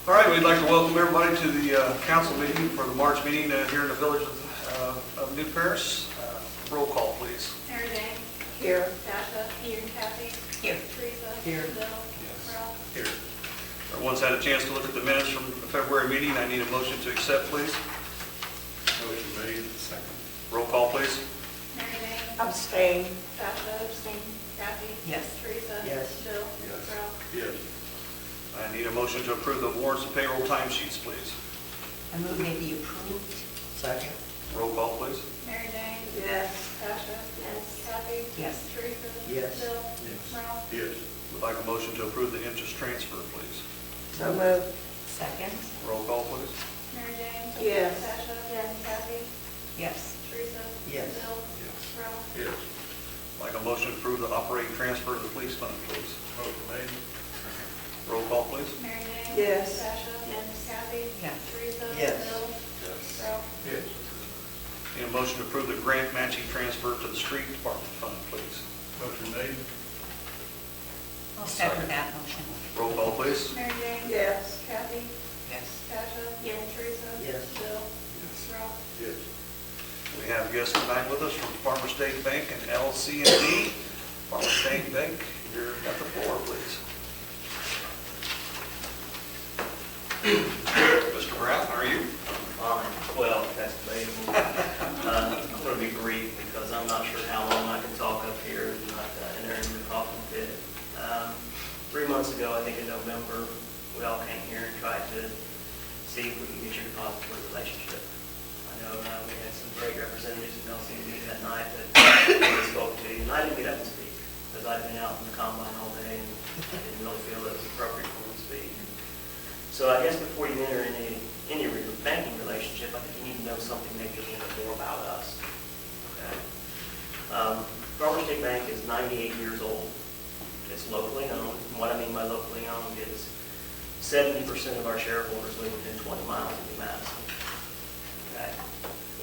All right, we'd like to welcome everybody to the council meeting for the March meeting here in the village of New Paris. Roll call, please. Mary Jane. Here. Dasha. Here. Kathy. Here. Teresa. Here. Bill. Yes. Ralph. Here. Everyone's had a chance to look at the minutes from the February meeting. I need a motion to accept, please. Motion made. Second. Roll call, please. Mary Jane. Abstain. Dasha. Abstain. Kathy. Yes. Teresa. Yes. Bill. Yes. Ralph. Yes. I need a motion to approve the warrants and payroll timesheets, please. I move they be approved. Second. Roll call, please. Mary Jane. Yes. Dasha. Yes. Kathy. Yes. Teresa. Yes. Bill. Yes. Ralph. Yes. Would like a motion to approve the interest transfer, please. So moved. Second. Roll call, please. Mary Jane. Yes. Dasha. Yes. Kathy. Yes. Teresa. Yes. Bill. Yes. Ralph. Yes. Like a motion to approve the operating transfer of the police fund, please. Motion made. Roll call, please. Mary Jane. Yes. Dasha. Yes. Kathy. Yes. Teresa. Yes. Bill. Yes. Ralph. Yes. Need a motion to approve the grant matching transfer to the street department fund, please. Motion made. I'll second that motion. Roll call, please. Mary Jane. Yes. Kathy. Yes. Dasha. Yes. Teresa. Yes. Bill. Yes. Ralph. Yes. We have guests tonight with us from Farmer State Bank and LC&D. Farmer State Bank, you're at the floor, please. Mr. Brown, how are you? Fine. Well, that's debatable. I'm going to be brief because I'm not sure how long I can talk up here and not enter into the coffin pit. 3 months ago, I think in November, we all came here and tried to see if we could get your depository relationship. I know we had some great representatives from LCD that night that really spoke to you, and I didn't get up and speak because I'd been out in the combine all day and I didn't really feel it was appropriate for me to speak. So I guess before you enter any banking relationship, I think you need to know something maybe a little bit more about us. Okay. Farmer State Bank is 98 years old. It's locally owned. And what I mean by locally owned is 70% of our shareholders live within 20 miles of New Madison. Okay.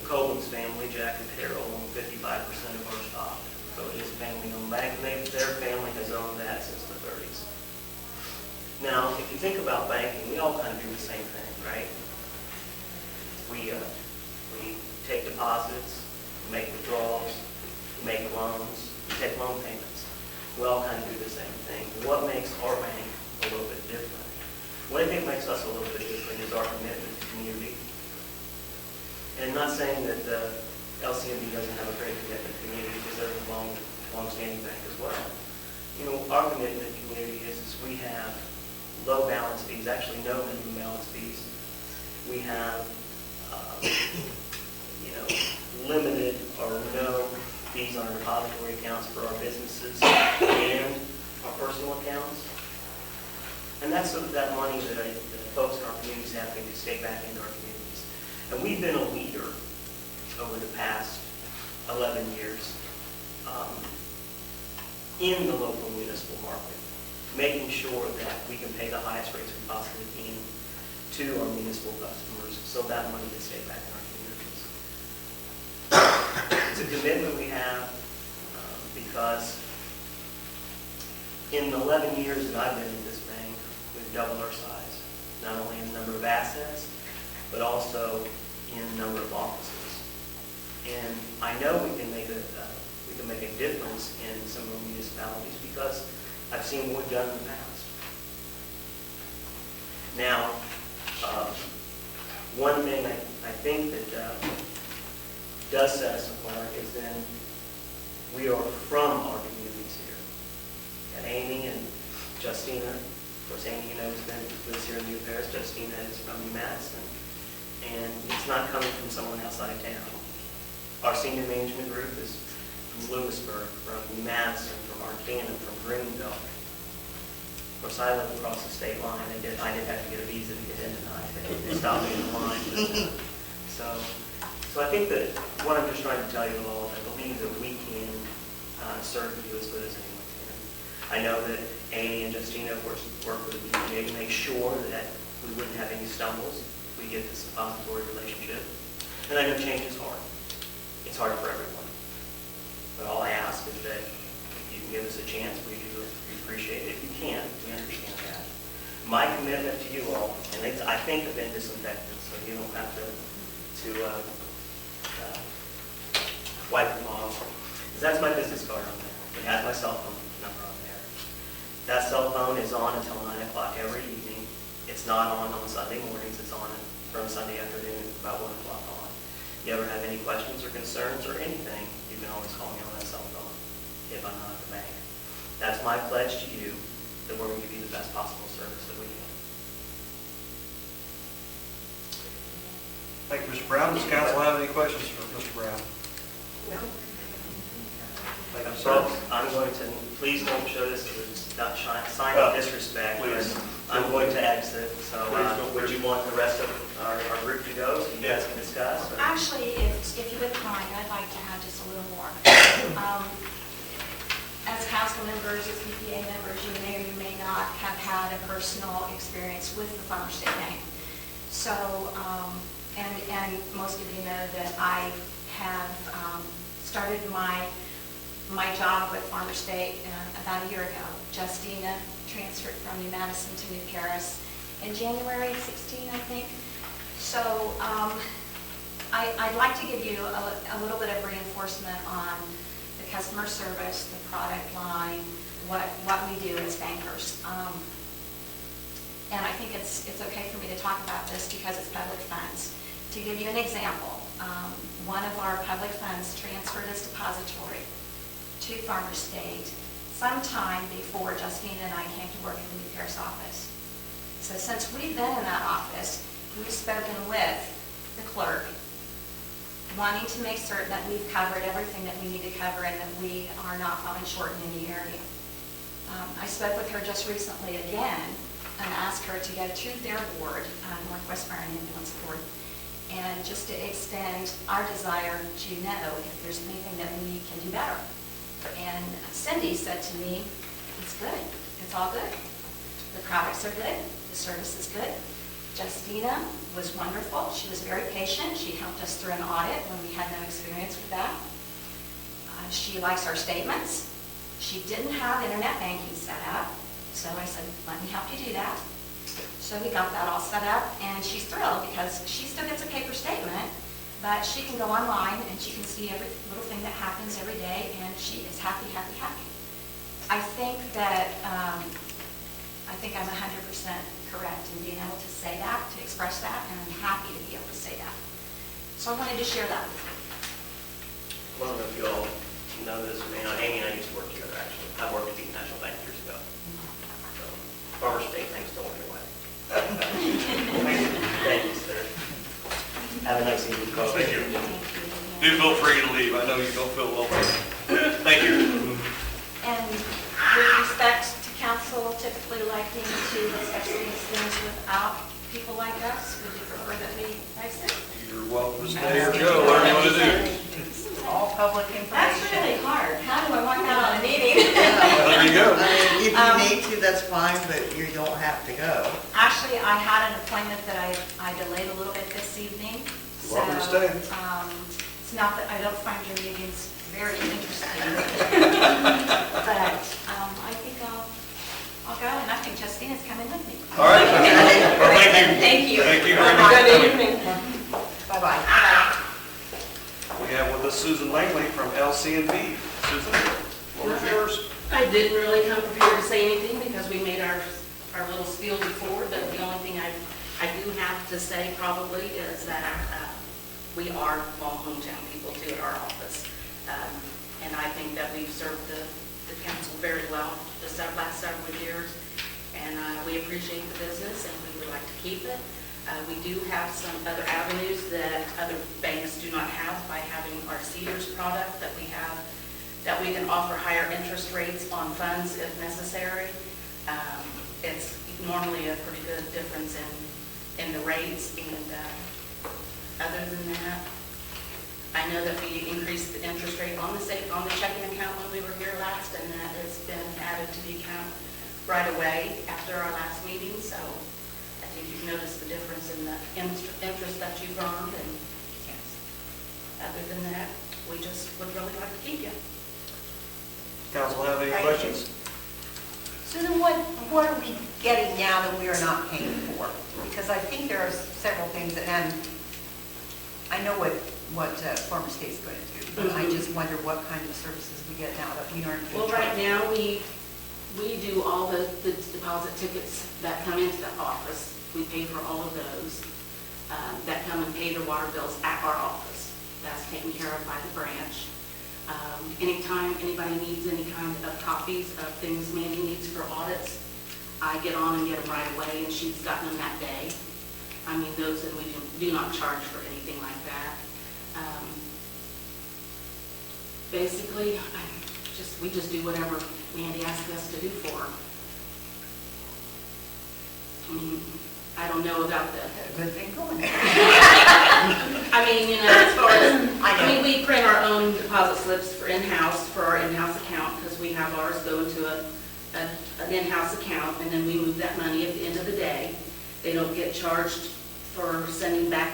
The Coleman's family, Jack and Carol, own 55% of our stock. So it is a family-owned bank, and their family has owned that since the 30s. Now, if you think about banking, we all kind of do the same thing, right? We take deposits, we make withdrawals, we make loans, we take loan payments. We all kind of do the same thing. What makes our bank a little bit different? What I think makes us a little bit different is our commitment to community. And I'm not saying that LCNB doesn't have a great commitment to community because they're a long-standing bank as well. You know, our commitment to community is we have low balance fees, actually no minimum balance fees. We have, limited or no fees on our depository accounts for our businesses and our personal accounts. And that's so that money that the folks in our communities have to stay back into our communities. And we've been a leader over the past 11 years in the local municipal market, making sure that we can pay the highest rates we possibly can to our municipal customers so that money can stay back in our communities. It's a commitment we have because in the 11 years that I've been in this bank, we've doubled our size, not only in the number of assets, but also in the number of offices. And I know we can make a difference in some of the municipalities because I've seen what we've done in the past. Now, one thing I think that does set us apart is then we are from our communities here. And Amy and Justina, of course, Amy, you know, lives here in New Paris. Justina is from New Madison. And it's not coming from someone outside town. Our senior management group is from Lewisburg, from New Madison, from Arcana, from Greenville. Of course, I live across the state line. I did have to get a visa to get in tonight. They stopped me in the line. So I think that what I'm just trying to tell you all, I believe that we can serve you as good as anyone can. I know that Amy and Justina, of course, work with the BPA to make sure that we wouldn't have any stumbles. We get this suppository relationship. And I know change is hard. It's hard for everyone. But all I ask is that if you can give us a chance, we appreciate it. If you can't, we understand that. My commitment to you all, and I think have been disinfected, so you don't have to wipe them off. Because that's my business card on there. It has my cell phone number on there. That cell phone is on until 9 o'clock every evening. It's not on Sunday mornings. It's on from Sunday afternoon about 1 o'clock on. If you ever have any questions or concerns or anything, you can always call me on that cell phone if I'm not at the bank. That's my pledge to you, that we're going to give you the best possible service that we can. Thank you, Mr. Brown. Does council have any questions for Mr. Brown? Thank you, sir. I'm going to, please don't show this as a sign of disrespect. Please. I'm going to exit, so Please don't. would you want the rest of our group to go so you guys can discuss? or- Actually, if you wouldn't mind, I'd like to add just a little more. As council members, as BPA members, you may or you may not have had a personal experience with the Farmer State Bank. So, and most of you know that I have started my job with Farmer State about a year ago. Justina transferred from New Madison to New Paris in January 16, I think. So I'd like to give you a little bit of reinforcement on the customer service, the product line, what we do as bankers. And I think it's okay for me to talk about this because it's public funds. To give you an example, one of our public funds transferred its depository to Farmer State sometime before Justina and I came to work in the New Paris office. So since we've been in that office, we've spoken with the clerk, wanting to make certain that we've covered everything that we need to cover and that we are not falling short in any area. I spoke with her just recently again and asked her to go to their board, Northwest Fire and Ambulance Board, and just to extend our desire to know if there's anything that we can do better. And Cindy said to me, it's good, it's all good. The products are good, the service is good. Justina was wonderful, she was very patient, she helped us through an audit when we had no experience with that. She likes our statements. She didn't have internet banking set up, so I said, let me help you do that. So we got that all set up, and she's thrilled because she still gets a paper statement, but she can go online and she can see every little thing that happens every day, and she is happy, happy, happy. I think that, I think I'm 100% correct in being able to say that, to express that, and I'm happy to be able to say that. So I wanted to share that with you. I don't know if you all know this or may not. Amy and I used to work together, actually. I worked at Eaton National Bank years ago. So, Farmer State, thanks to work away. Thank you, sir. Have a nice evening. Thank you. Thank you. Do feel free to leave. I know you don't feel welcome. Thank you. And with respect to council, typically liking to discuss these things without people like us, would you prefer that we exit? You're welcome to stay or go, whatever you want to do. All public information. That's really hard. How do I want that on a meeting? There you go. I mean, if you need to, that's fine, but you don't have to go. Actually, I had an appointment that I delayed a little bit this evening. You're welcome to So, stay. it's not that I don't find your meetings very interesting. But I think I'll go, and I think Justina's coming with me. All right. Well, thank you. Thank you. Thank you very much. Good evening. Bye-bye. We have with us Susan Langley from LCNB. Susan, what was yours? I didn't really come prepared to say anything because we made our little spiel before, but the only thing I do have to say probably is that we are all hometown people too at our office. And I think that we've served the council very well the last several years. We appreciate the business and we would like to keep it. We do have some other avenues that other banks do not have by having our Cedars product that we have, that we can offer higher interest rates on funds if necessary. It's normally a pretty good difference in the rates, and other than that, I know that we increased the interest rate on the checking account when we were here last, and that has been added to the account right away after our last meeting, so I think you've noticed the difference in the interest that you've earned, and other than that, we just would really like to keep you. Council have any Thank questions? So then what are we getting now that we are not paying for? Because I think there are several things, and I know what Farmer State's going to do, but I just wonder what kind of services we get now that we aren't being Well, right charged. now, we do all the deposit tickets that come into the office. We pay for all of those that come and pay the water bills at our office. That's taken care of by the branch. Anytime anybody needs any kind of copies of things Mandy needs for audits, I get on and get them right away, and she's gotten them that day. I mean, those, and we do not charge for anything like that. Basically, we just do whatever Mandy asks us to do for her. I mean, I don't know about the, Good thing going. I mean, you know, as far as, I know. I mean, we print our own deposit slips for our in-house account, because we have ours go into an in-house account, and then we move that money at the end of the day. They don't get charged for sending back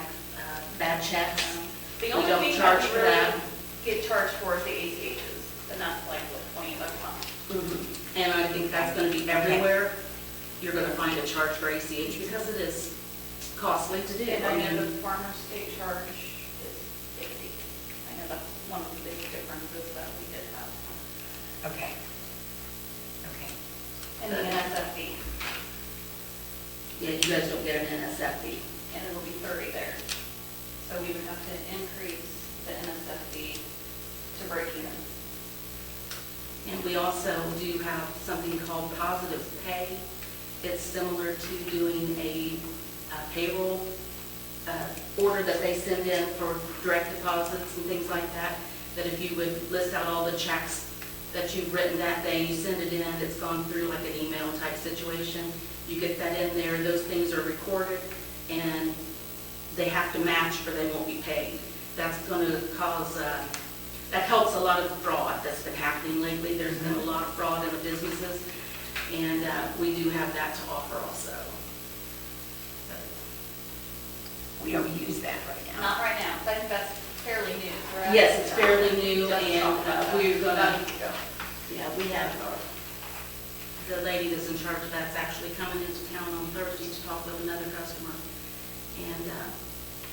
bad checks. The We only don't thing charge that for we really that. get charged for is the ACHs, and that's like, what, $20 a month? And I think that's going to be everywhere. You're going to find a charge for ACH, because it is costly to do. And I know mean, the Farmer State charge is 60. I know that's one of the big differences that we did have. Okay. Okay. And the NSFD, Yeah, you guys don't get an NSFD. and it'll be 30 there. So we would have to increase the NSFD to break even. And we also do have something called positive pay. It's similar to doing a payroll order that they send in for direct deposits and things like that, that if you would list out all the checks that you've written that day, you send it in, it's gone through like an email type situation. You get that in there, those things are recorded, and they have to match or they won't be paid. That's going to cause, that helps a lot of the fraud that's been happening lately. There's been a lot of fraud in the businesses, and we do have that to offer also. We don't use that right now. Not right now, but I think that's fairly new, correct? Yes, it's fairly new, Just and talked about that. we're going About a to, week ago. yeah, we have, the lady that's in charge of that's actually coming into town on Thursday to talk with another customer. And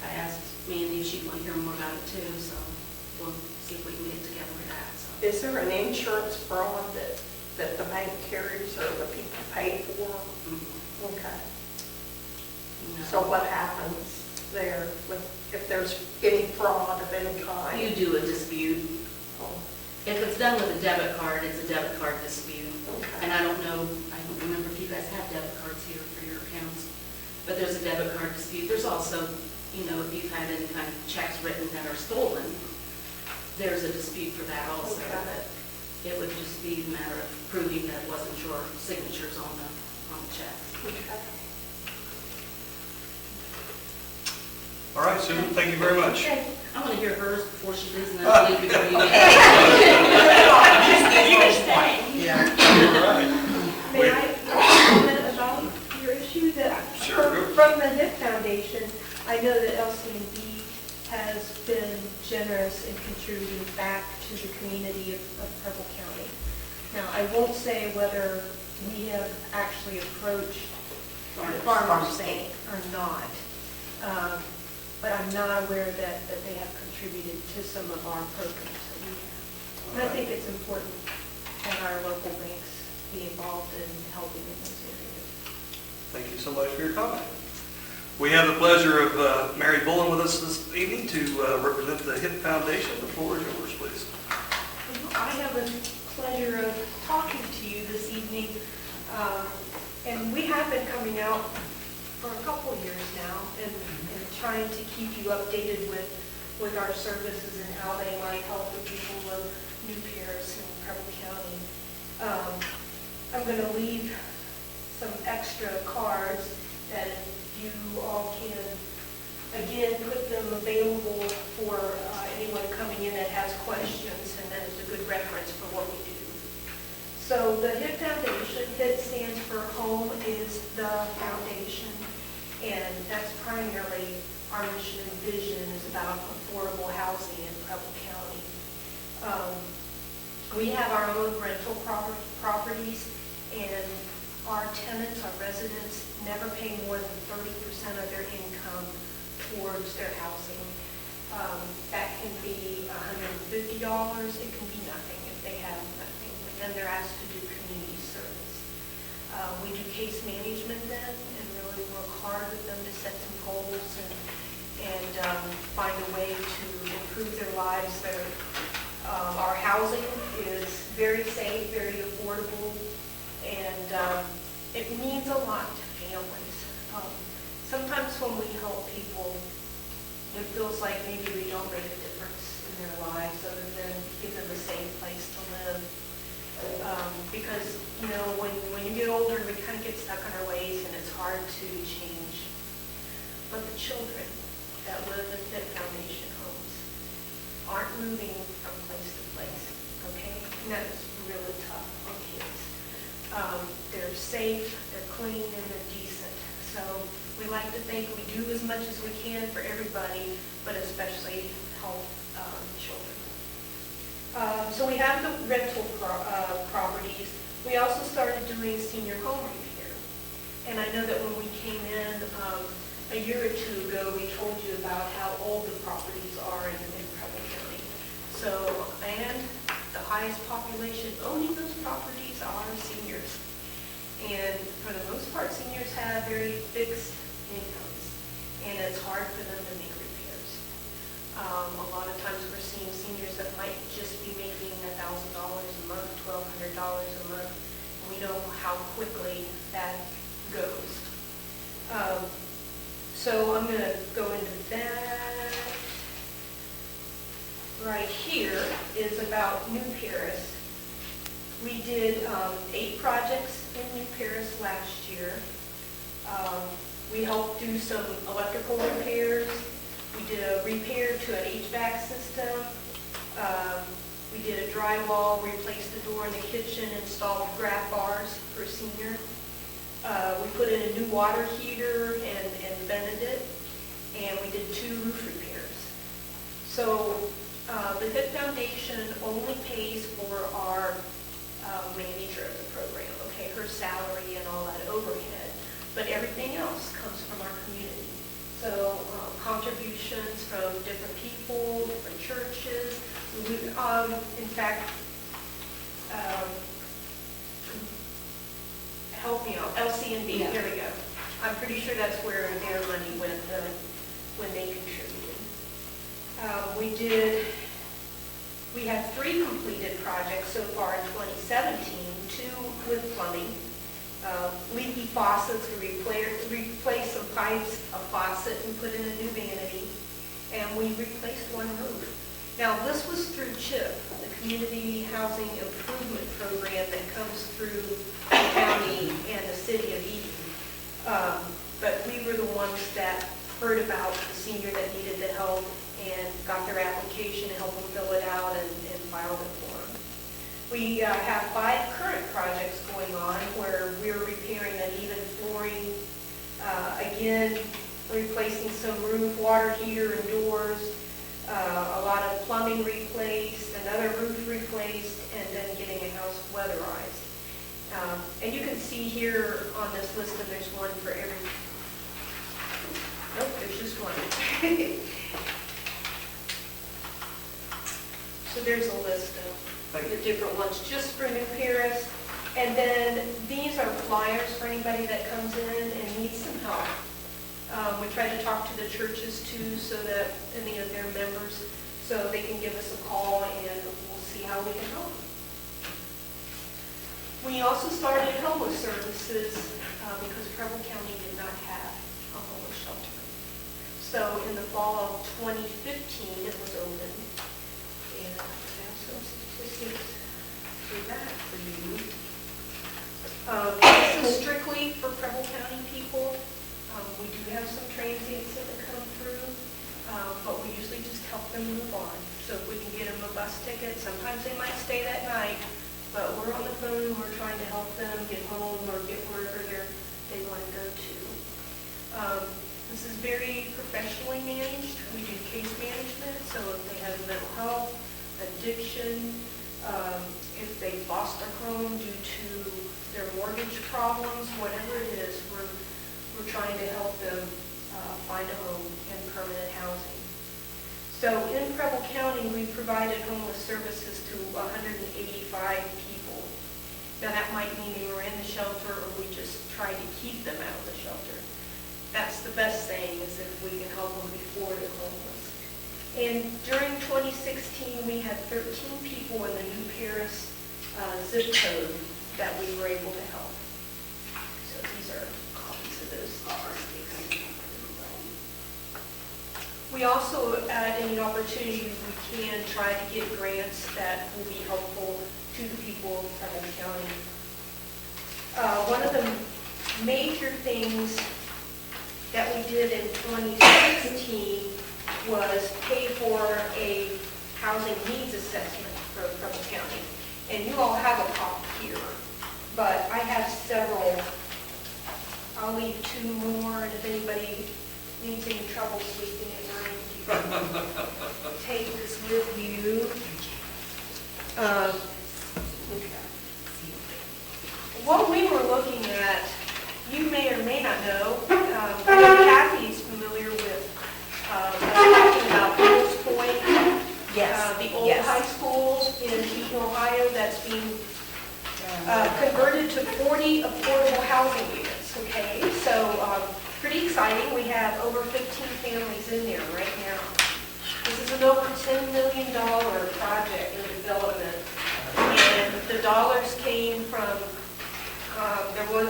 I asked Mandy if she'd want to hear more about it too, so we'll see if we can get together with that, so. Is there an insurance fraud that the bank carries or the people pay for? Okay. No. So what happens there if there's any fraud of any kind? You do a dispute. Oh, If it's done with a debit card, it's a debit card dispute. okay. And I don't remember if you guys have debit cards here for your accounts, but there's a debit card dispute. There's also, you know, if you've had any kind of checks written that are stolen, there's a dispute for that also. Okay. But it would just be a matter of proving that it wasn't your signatures on the checks. Okay. All right, Susan, thank you very much. Okay, I want to hear hers before she leaves, and then I'll leave before you leave. You can stay. Yeah. All right. May I comment about your issue that Sure, go. from the HIP Foundation, I know that LCNB has been generous in contributing back to the community of Preble County. Now, I won't say whether we have actually approached Farmer State or not, but I'm not aware that they have contributed to some of our programs that we have. And I think it's important that our local banks be involved in helping in those areas. Thank you so much for your comment. We have the pleasure of Mary Bullen with us this evening to represent the HIP Foundation. The floor is yours, please. I have the pleasure of talking to you this evening, and we have have been coming out for a couple of years now and trying to keep you updated with our services and how they might help the people of New Paris and Preble County. I'm going to leave some extra cards that you all can, again, put them available for anyone coming in that has questions, and then it's a good reference for what we do. So the HIT Foundation, HIT stands for Home is the Foundation, and that's primarily our mission and vision is about affordable housing in Preble County. We have our own rental properties, and our tenants, our residents, never pay more than 30% of their income towards their housing. That can be $150, it can be nothing if they have nothing, but then they're asked to do community service. We do case management then and really work hard with them to set some goals and find a way to improve their lives. Our housing is very safe, very affordable, and it means a lot to families. Sometimes when we help people, it feels like maybe we don't make a difference in their lives other than give them a safe place to live. Because, you know, when you get older, we kind of get stuck in our ways and it's hard to change. But the children that live in HIT Foundation homes aren't moving from place to place, okay? And that's really tough on kids. They're safe, they're clean, and they're decent. So we like to think we do as much as we can for everybody, but especially help children. So we have the rental properties. We also started doing senior home repair. And I know that when we came in a year or two ago, we told you about how old the properties are in Preble County. So, and the highest population owning those properties are seniors. And for the most part, seniors have very fixed incomes, and it's hard for them to make repairs. A lot of times we're seeing seniors that might just be making $1,000 a month, $1,200 a month. And we know how quickly that goes. So I'm going to go into that. Right here is about New Paris. We did 8 projects in New Paris last year. We helped do some electrical repairs. We did a repair to an HVAC system. We did a drywall, replaced the door in the kitchen, installed grab bars for a senior. We put in a new water heater and vented it. And we did 2 roof repairs. So the HIT Foundation only pays for our manager of the program, okay, her salary and all that overhead, but everything else comes from our community. So contributions from different people, different churches. In fact, help me out, LCNB, Yeah. Here we go. I'm pretty sure that's where their money went when they contributed. We have 3 completed projects so far in 2017, 2 with plumbing. Leaky faucets, we replaced some pipes, a faucet, and put in a new vanity, and we replaced 1 roof. Now, this was through CHIP, the Community Housing Improvement Program that comes through the county and the city of Eden. But we were the ones that heard about the senior that needed the help and got their application and helped them fill it out and filed it for them. We have 5 current projects going on where we're repairing uneven flooring, again, replacing some roof, water heater and doors, a lot of plumbing replaced, another roof replaced, and then getting a house weatherized. And you can see here on this list that there's one for every, nope, there's just one. So there's a list of the different ones just for New Paris. And then these are flyers for anybody that comes in and needs some help. We try to talk to the churches too, so that any of their members, so they can give us a call and we'll see how we can help. We also started homeless services because in the fall of 2015 it was opened. And I have some statistics for that for you. This is strictly for Preble County people. We do have some transients that come through, but we usually just help them move on. So if we can get them a bus ticket, sometimes they might stay that night, but we're on the phone, we're trying to help them get home or get wherever they want to go to. This is very professionally managed. We do case management, so if they have mental health, addiction, if they lost their home due to their mortgage problems, whatever it is, we're trying to help them find a home and permanent housing. So in Preble County, we provided homeless services to 185 people. Now that might mean they were in the shelter or we just tried to keep them out of the shelter. That's the best thing, is if we can help them before they're homeless. And during 2016, we had 13 people in the New Paris zip code that we were able to help. So these are copies of those. We also, at any opportunity we can, try to get grants that will be helpful to the people of Preble County. One of the major things that we did in 2016 was pay for a housing needs assessment for Preble County. And you all have a copy here, but I have several. I'll leave 2 more, and if anybody needs any trouble sleeping at night, you can take this with you. What we were looking at, you may or may not know, I know Kathy's familiar with, talking about Eagles Point. Yes. The old Yes. high school in Eaton, Ohio, that's being converted to 40 affordable housing units, okay? So pretty exciting. We have over 15 families in there right now. This is an over $10 million project in development. And the dollars came from,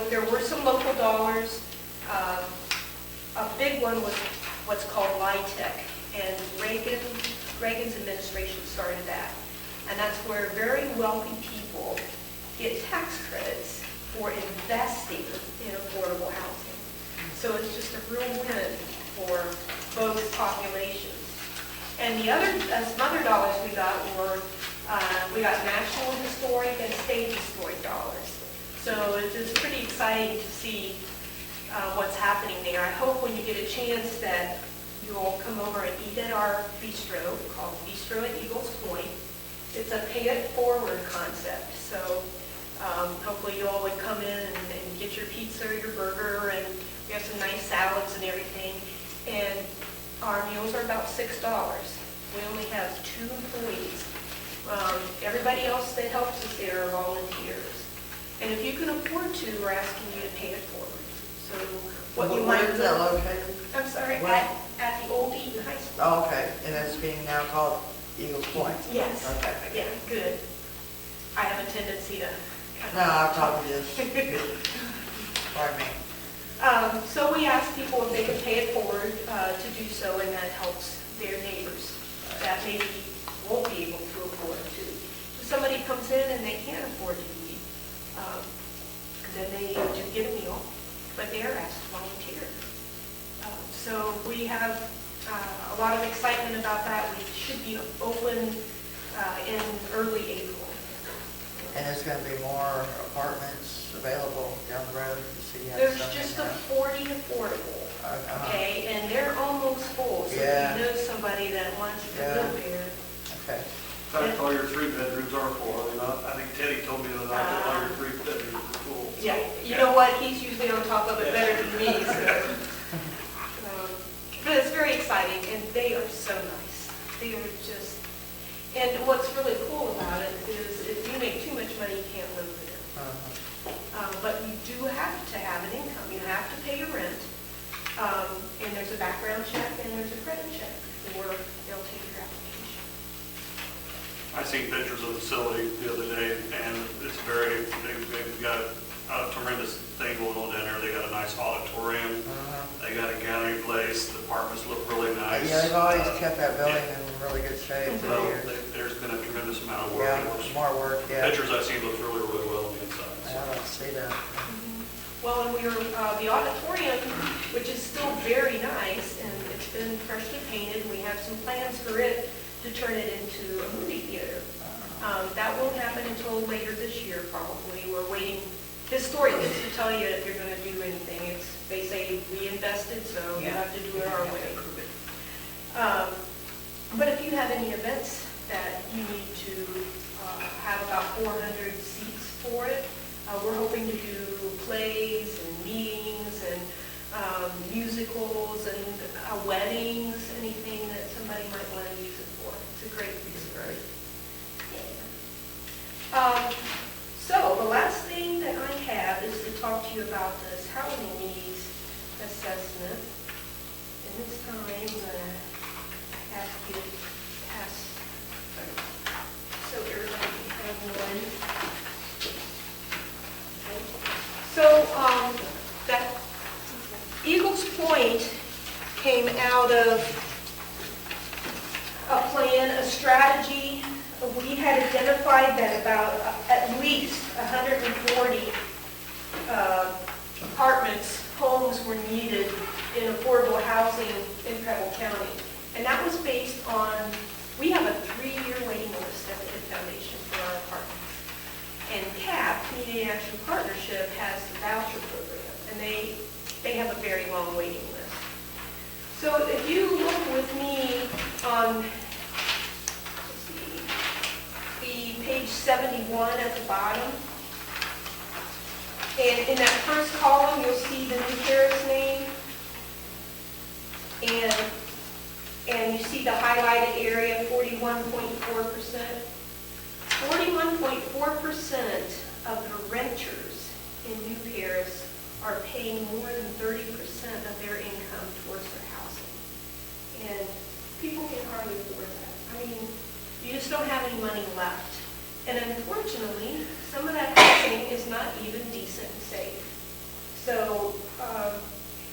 there were some local dollars. A big one was what's called LIHTC, and Reagan's administration started that. And that's where very wealthy people get tax credits for investing in affordable housing. So it's just a real win for both populations. And the other, some other dollars we got were, we got National Historic and State Historic dollars. So it's just pretty exciting to see what's happening there. I hope when you get a chance that you'll come over and eat at our bistro, called Bistro at Eagles Point. It's a pay-it-forward concept. So hopefully you all would come in and get your pizza or your burger, and we have some nice salads and everything. And our meals are about $6. We only have 2 employees. Everybody else that helps us there are volunteers. And if you can afford to, we're asking you to pay it forward. So what you might... Where is that located? I'm sorry, Where? at the old Eaton High School. Oh, okay, and it's being now called Eagles Point? Yes. Okay. Yeah, good. I have a tendency to... No, I probably just, pardon me. So we ask people if they can pay it forward to do so, and that helps their neighbors that maybe won't be able to afford to. If somebody comes in and they can't afford to eat, then they do get a meal, but they are asked to volunteer. So we have a lot of excitement about that. We should be open in early April. And there's going to be more apartments available down the road? You see you have There's some in just a there? 40 affordable, okay, and they're almost full. So Yeah. if you know somebody that wants to Yeah. live there, Okay. In fact, all your 3 bedrooms are full, are they not? I think Teddy told me the other night that all your 3 bedrooms are full. So, yeah, you know what, he's usually on top of it better than me, so. But it's very exciting, and they are so nice. They are just, and what's really cool about it is if you make too much money, you can't live there. But you do have to have an income. You have to pay your rent, and there's a background check, and there's a credit check before they'll take your application. I seen pictures of the facility the other day, and it's they've got a tremendous thing going on down there. They got a nice auditorium. They got a gallery place, the apartments look really nice. Yeah, they've always kept that building in really good shape for Well, years. there's been a tremendous amount of work. Yeah, It looks- more work, yeah. Pictures I've seen look really, really well on the inside. so. I like to see that. Well, and we were, the auditorium, which is still very nice, and it's been freshly painted, we have some plans for it to turn it into a movie theater. That won't happen until later this year, probably. We're waiting, historians to tell you if you're gonna do anything. They say we invested, so you have to do it our way. But if you have any events that you need to have about 400 seats for it, we're hoping to do plays and meetings and musicals and weddings, anything that somebody might want to use it for. It's a great resource. So the last thing that I have is to talk to you about this housing needs assessment. And this time I'm going to ask you to pass so everybody can have one. So that Eagles Point came out of a plan, a strategy. We had identified that about at least 140 apartments, homes were needed in affordable housing in Preble County. And that was based on, we have a 3-year waiting list at the foundation for our apartments. And CAP, Community Action Partnership, has the voucher program, and they have a very long waiting list. So if you look with me on, let's see, the page 71 at the bottom, and in that first column, you'll see the new Paris name, and you see the highlighted area, 41.4%. 41.4% of the renters in New Paris are paying more than 30% of their income towards their housing. And people can hardly afford that. I mean, you just don't have any money left. And unfortunately, some of that housing is not even decent and safe. So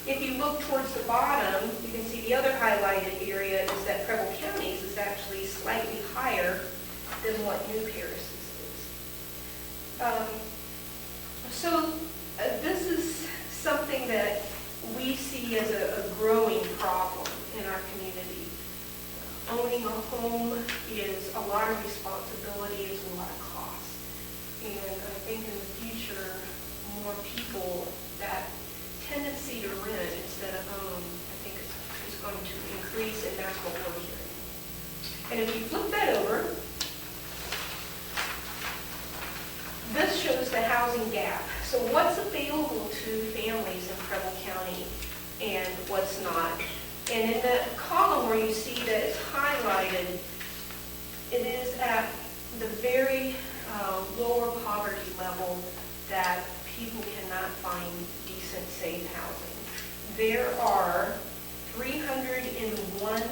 if you look towards the bottom, you can see the other highlighted area is that Preble County's is actually slightly higher than what New Paris is. This is something that we see as a growing problem in our community. Owning a home is a lot of responsibility, is a lot of cost. And I think in the future, more people, that tendency to rent instead of own, I think is going to increase, and that's what we're hearing. And if you flip that over, this shows the housing gap. So what's available to families in Preble County and what's not. And in the column where you see that it's highlighted, it is at the very lower poverty level that people cannot find decent, safe housing. There are 301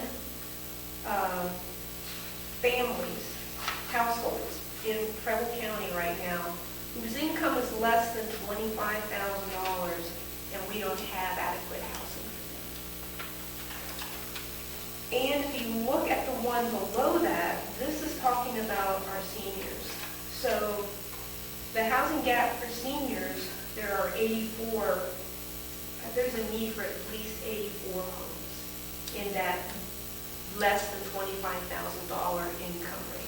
families, households in Preble County right now whose income is less than $25,000, and we don't have adequate housing. And if you look at the one below that, this is talking about our seniors. So the housing gap for seniors, there are 84, there's a need for at least 84 homes in that less than $25,000 income range.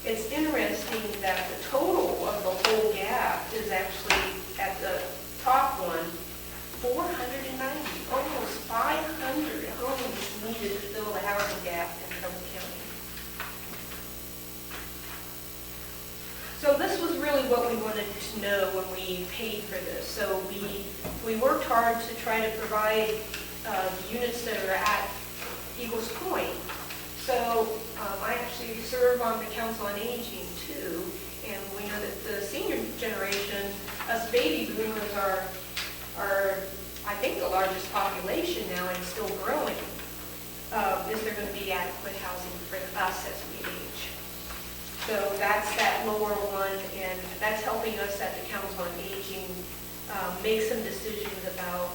It's interesting that the total of the whole gap is actually at the top one, 490, almost 500 homes needed to fill the housing gap in Preble County. So this was really what we wanted to know when we paid for this. So we worked hard to try to provide units that are at Eagles Point. So I actually serve on the Council on Aging too, and we know that the senior generation, us baby boomers are I think the largest population now and still growing. Is there going to be adequate housing for us as we age? So that's that lower one, and that's helping us at the Council on Aging make some decisions about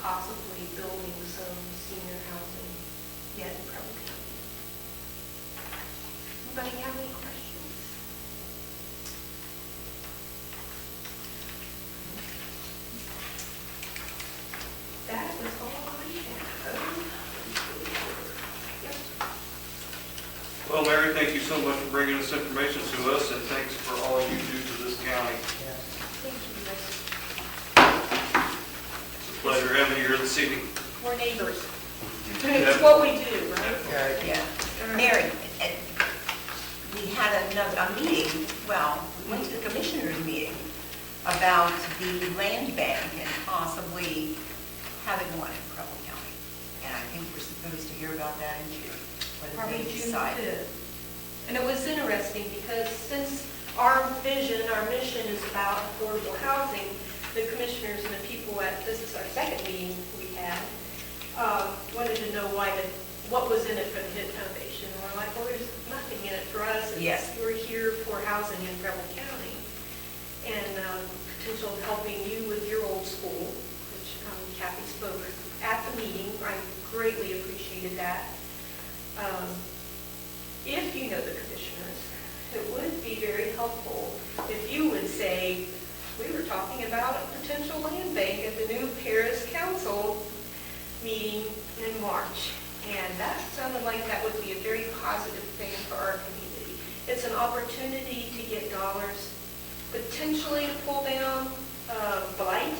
possibly building some senior housing yet in Preble County. Anybody have any questions? That is all I have. Well, Mary, thank you so much for bringing this information to us, and thanks for all you do to this county. Yes. Thank you, guys. It's a pleasure having you here this evening. We're neighbors. Yeah. It's what we do, right? Yeah, Yeah. Mary, we had a meeting, well, we went to the commissioners' meeting about the land bank and possibly having one in Preble County. And I think we're supposed to hear about that in June, whether Probably they June decide. 5th. And it was interesting because since our vision, our mission is about affordable housing, the commissioners and the people this is our second meeting we had, wanted to know what was in it for the HIT Foundation. And we're like, well, there's nothing in it for us. Yes. We're here for housing in Preble County and potential of helping you with your old school, which Kathy spoke at the meeting. I greatly appreciated that. If you know the commissioners, it would be very helpful if you would say, we were talking about a potential land bank at the new Paris Council meeting in March. And that sounded like that would be a very positive thing for our community. It's an opportunity to get dollars, potentially to pull down blight.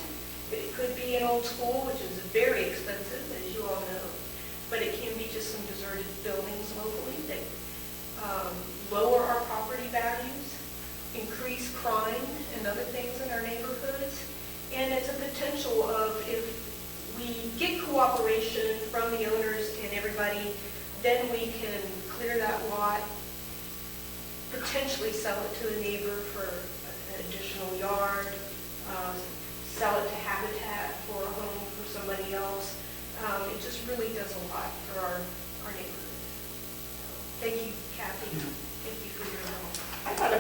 It could be an old school, which is very expensive, as you all know. But it can be just some deserted buildings locally that lower our property values, increase crime and other things in our neighborhoods. And it's a potential of, if we get cooperation from the owners and everybody, then we can clear that lot, potentially sell it to a neighbor for an additional yard, sell it to Habitat for a home for somebody else. It just really does a lot for our neighborhood. Thank you, Kathy. Thank you for your help. I got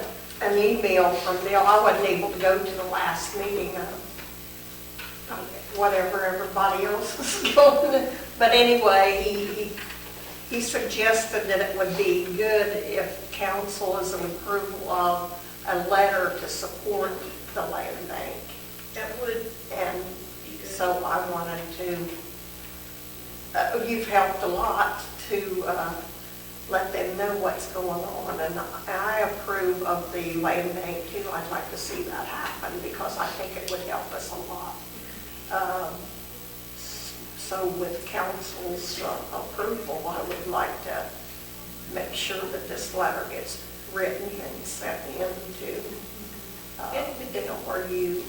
an email from Neil. I wasn't able to go to the last meeting, whatever everybody else was going. But anyway, he suggested that it would be good if council is an approval of a letter to support the land bank. That would And be good. so I wanted to, you've helped a lot to let them know what's going on. And I approve of the land bank too. I'd like to see that happen because I think it would help us a lot. So with council's approval, I would like to make sure that this letter gets written and sent in to, or you,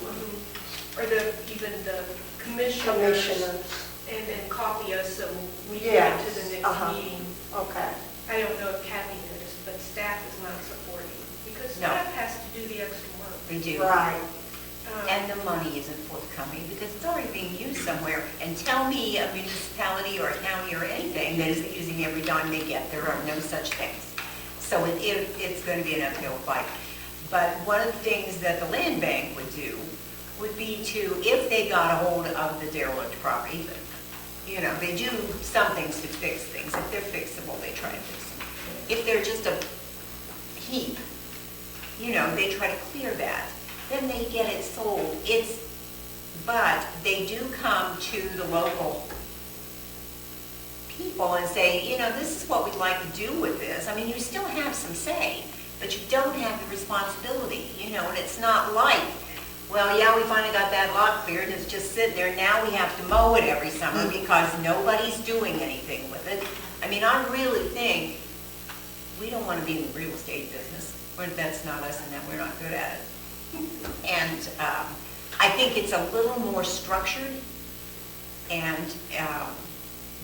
Or even the commissioners. commissioners. And then copy us so we get Yes, to the uh-huh. next meeting. Okay. I don't know if Kathy noticed, but staff is not supporting because No. staff has to do the extra work. They do. Right. And the money isn't forthcoming because it's already being used somewhere. And tell me a municipality or a county or anything that isn't using every dime they get. There are no such things. So it's going to be an uphill fight. But one of the things that the land bank would do would be to, if they got a hold of the derelict property, they do some things to fix things. If they're fixable, they try to fix them. If they're just a heap, they try to clear that. Then they get it sold. But they do come to the local people and say, this is what we'd like to do with this. I mean, you still have some say, but you don't have the responsibility, and it's not like, well, yeah, we finally got that lot cleared, and it's just sitting there. Now we have to mow it every summer because nobody's doing anything with it. I mean, I really think we don't want to be in the real estate business. That's not us, and that we're not good at it. And I think it's a little more structured and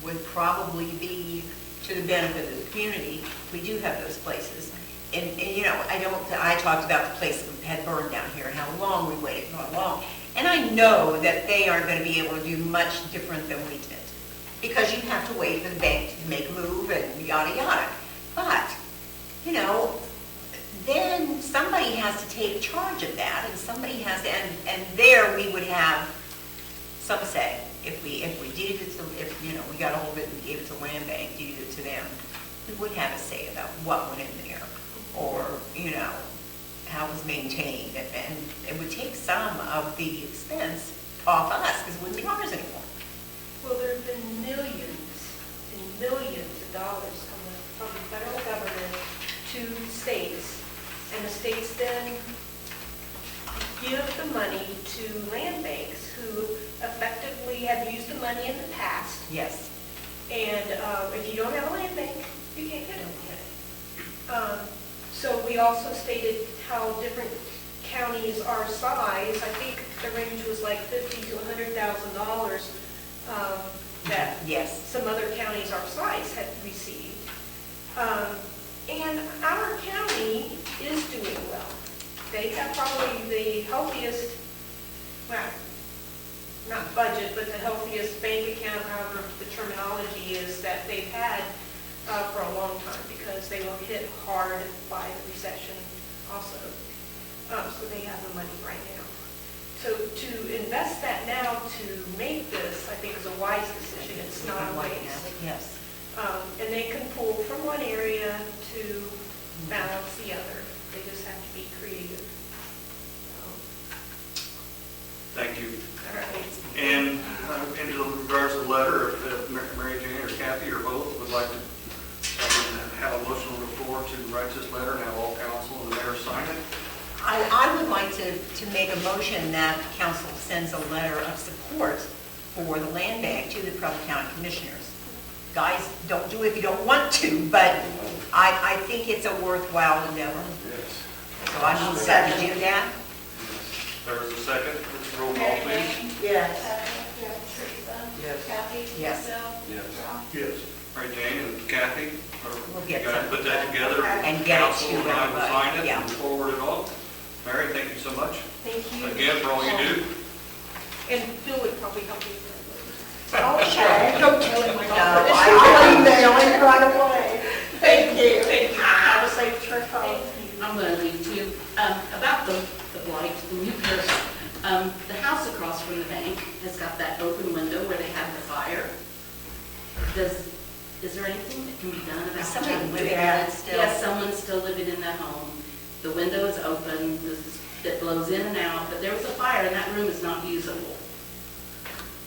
would probably be to the benefit of the community. We do have those places. And I talked about the place that had burned down here and how long we waited and how long. And I know that they aren't going to be able to do much different than we did because you have to wait for the bank to make a move and yada, yada. But, then somebody has to take charge of that, and somebody has, and there we would have some say. If we deeded it to, if, you know, we got a hold of it and gave it to land bank, deeded it to them, we would have a say about what went in there, or, you know, how it was maintained, and it would take some of the expense off us, because it wouldn't be ours anymore. Well, there have been millions and millions of dollars coming from the federal government to states, and the states then give the money to land banks who effectively have used the money in the past. Yes. And if you don't have a land bank, you can't get it. So we also stated how different counties our size, I think the range was like $50,000 to $100,000 that Yes. some other counties our size had received. And our county is doing well. They have probably the healthiest, well, not budget, but the healthiest bank account, however the terminology is, that they've had for a long time, because they were hit hard by the recession also. So they have the money right now. So to invest that now to make this, I think, is a wise decision. It's not a waste. Yes. And they can pull from one area to balance the other. They just have to be creative. Thank you. All right. And in regards to the letter, if Mary Jane or Kathy or both would like to have a motion on the floor to write this letter and have all council and the mayor sign it. I would like to make a motion that council sends a letter of support for the land bank to the Preble County Commissioners. Guys, don't do it if you don't want to, but I think it's a worthwhile endeavor. Yes. So I should set to do that. There's a second. Roll call, please. Yes. Yes. Kathy? Yes. Bill? Yes. Rob? Yes. Mary Jane and Kathy, We'll you get guys some. put that together. And get it Council to and I will everybody, sign it yeah. and forward it on. Mary, thank you so much. Thank you. Again, for all you do. And Bill would probably help you. Okay, don't tell him. No, I'll email him right away. Thank you. Thank you. Have a safe trip home. I'm going to leave too. About the blight, the new Paris, the house across from the bank has got that open window where they had the fire. Is there anything that can be done about that? Is somebody living in it still? Yes, someone's still living in that home. The window is open, it blows in and out, but there was a fire and that room is not usable.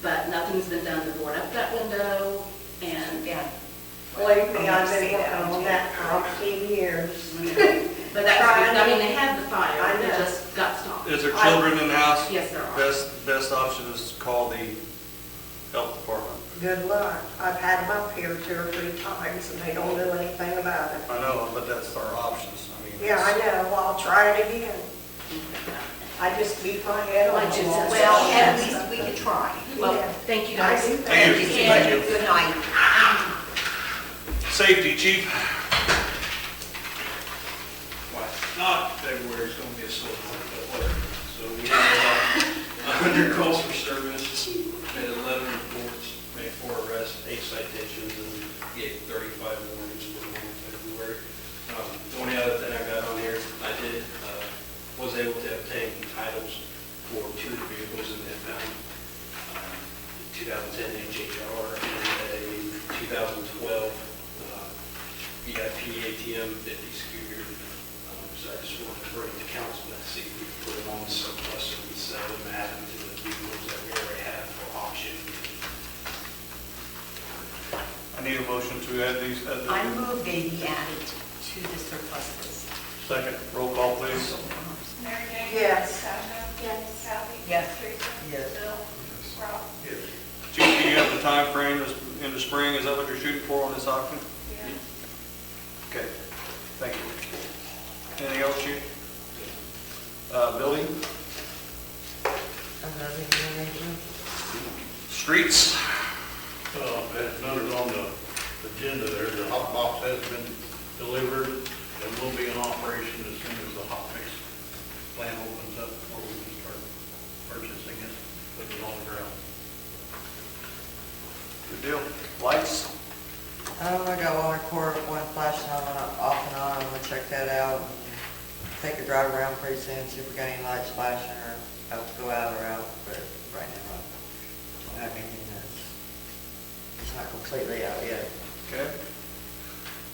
But nothing's been done to board up that window, and, Yeah. Believe me, I've been working on that for 15 years. but that's, I mean, they had the fire, I it know. just got stopped. Is there children in the house? Yes, there are. Best option is to call the health department. Good luck. I've had them up here 2 or 3 times and they don't know anything about it. I know, but that's our options. I mean, Yeah, I know. Well, I'll try it again. I just beat my head on Like the you wall. said, Well, at least we could try. Well, Yeah. thank you guys. Thank you. Thank you. Good night. Safety, chief. Not February, it's gonna be a slow month, but whatever. So we had about 100 calls for service, made 11 reports, made 4 arrests, 8 citations, and gave 35 warnings for the month of February. The only other thing I got on here, I was able to obtain titles for 2 of the vehicles in the impound. 2010 HHR and a 2012 VIP ATM 50 scooter. So I just wanted to bring it to council and see if we could put them on the surplus and sell them, add them to the vehicles that we already have for auction. I need a motion to add these. I move they be added to the surplus list. Second, roll call, please. Mary Jane? Yes. Yes. Kathy? Yes. Teresa? Yes. Bill? Rob? Yes. Chief, do you have the time frame in the spring? Is that what you're shooting for on this auction? Yeah. Okay, thank you. Anything else, chief? Building? Another meeting. Streets? As noted on the agenda there, the hot box has been delivered and will be in operation as soon as the hot mix plant opens up, where we can start purchasing it, putting it on the ground. Good deal. Lights? I got one report, one flashing on and off and on, I'm gonna check that out. take a drive around pretty soon, see if we got any lights flashing or about to go out or out, but right now, I don't have anything it's not completely out yet. Okay.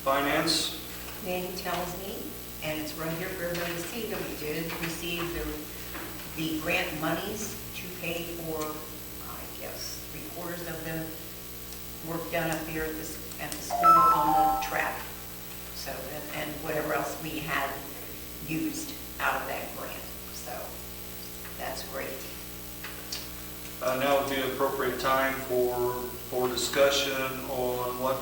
Finance, Mandy tells me, and it's right here for everybody to see, that we did receive the grant monies to pay for, I guess, 3/4 of the work done up here at the school on the track. So, and whatever else we had used out of that grant. So, that's great. now would be an appropriate time for discussion on what,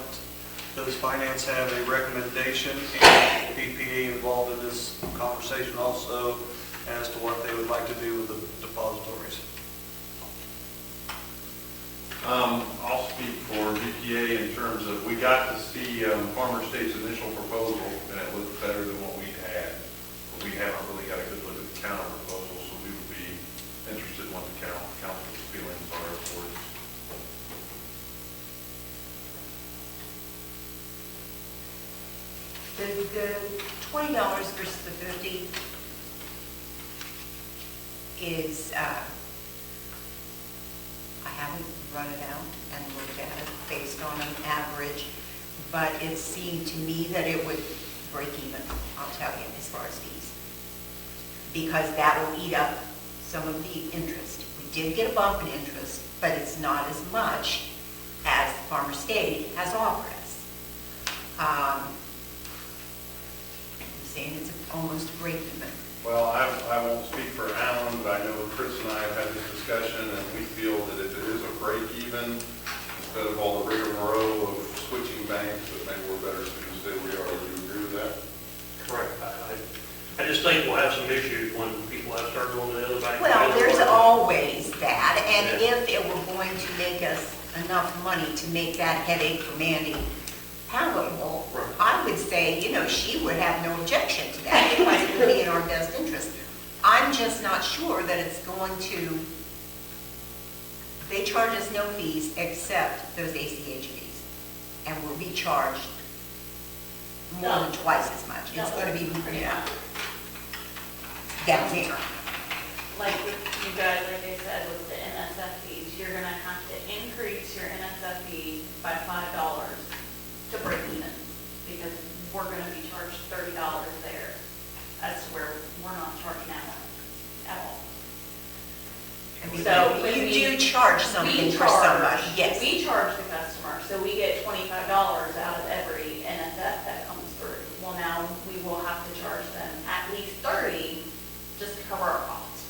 does finance have a recommendation, and PPA involved in this conversation also, as to what they would like to do with the depositories. I'll speak for BPA in terms of, we got to see Farmer State's initial proposal, and it looked better than what we had. But we haven't really got a good look at the counter proposal, so we would be interested in what the council's feelings are towards. The $20 versus the 50 is, I haven't run it out and looked at it based on an average, but it seemed to me that it would break even, I'll tell you, as far as fees. Because that will eat up some of the interest. We did get a bump in interest, but it's not as much as Farmer State has offered us. I'm saying it's almost break even. Well, I won't speak for Alan, but I know Chris and I have had this discussion, and we feel that if it is a break even, instead of all the rigmarole of switching banks, that maybe we're better suited to stay where we are. Do you agree with that? Correct. I just think we'll have some issues when people have started going to the other bank. Well, there's always that, and if it were going to make us enough money to make that headache for Mandy palatable, Right. I would say, she would have no objection to that if it would be in our best interest. I'm just not sure that it's going to, they charge us no fees except those ACH fees, and we'll be charged more than twice as much. It's going to be, down here. Like with you guys, like I said, with the NSF fees, you're gonna have to increase your NSF fee by $5 to break even, because we're gonna be charged $30 there, as to where we're not charging that one at all. I mean, So, when you we- do charge something We for somebody, charge- yes. We charge the customer, so we get $25 out of every NSF that comes through. Well, now we will have to charge them at least 30 just to cover our costs.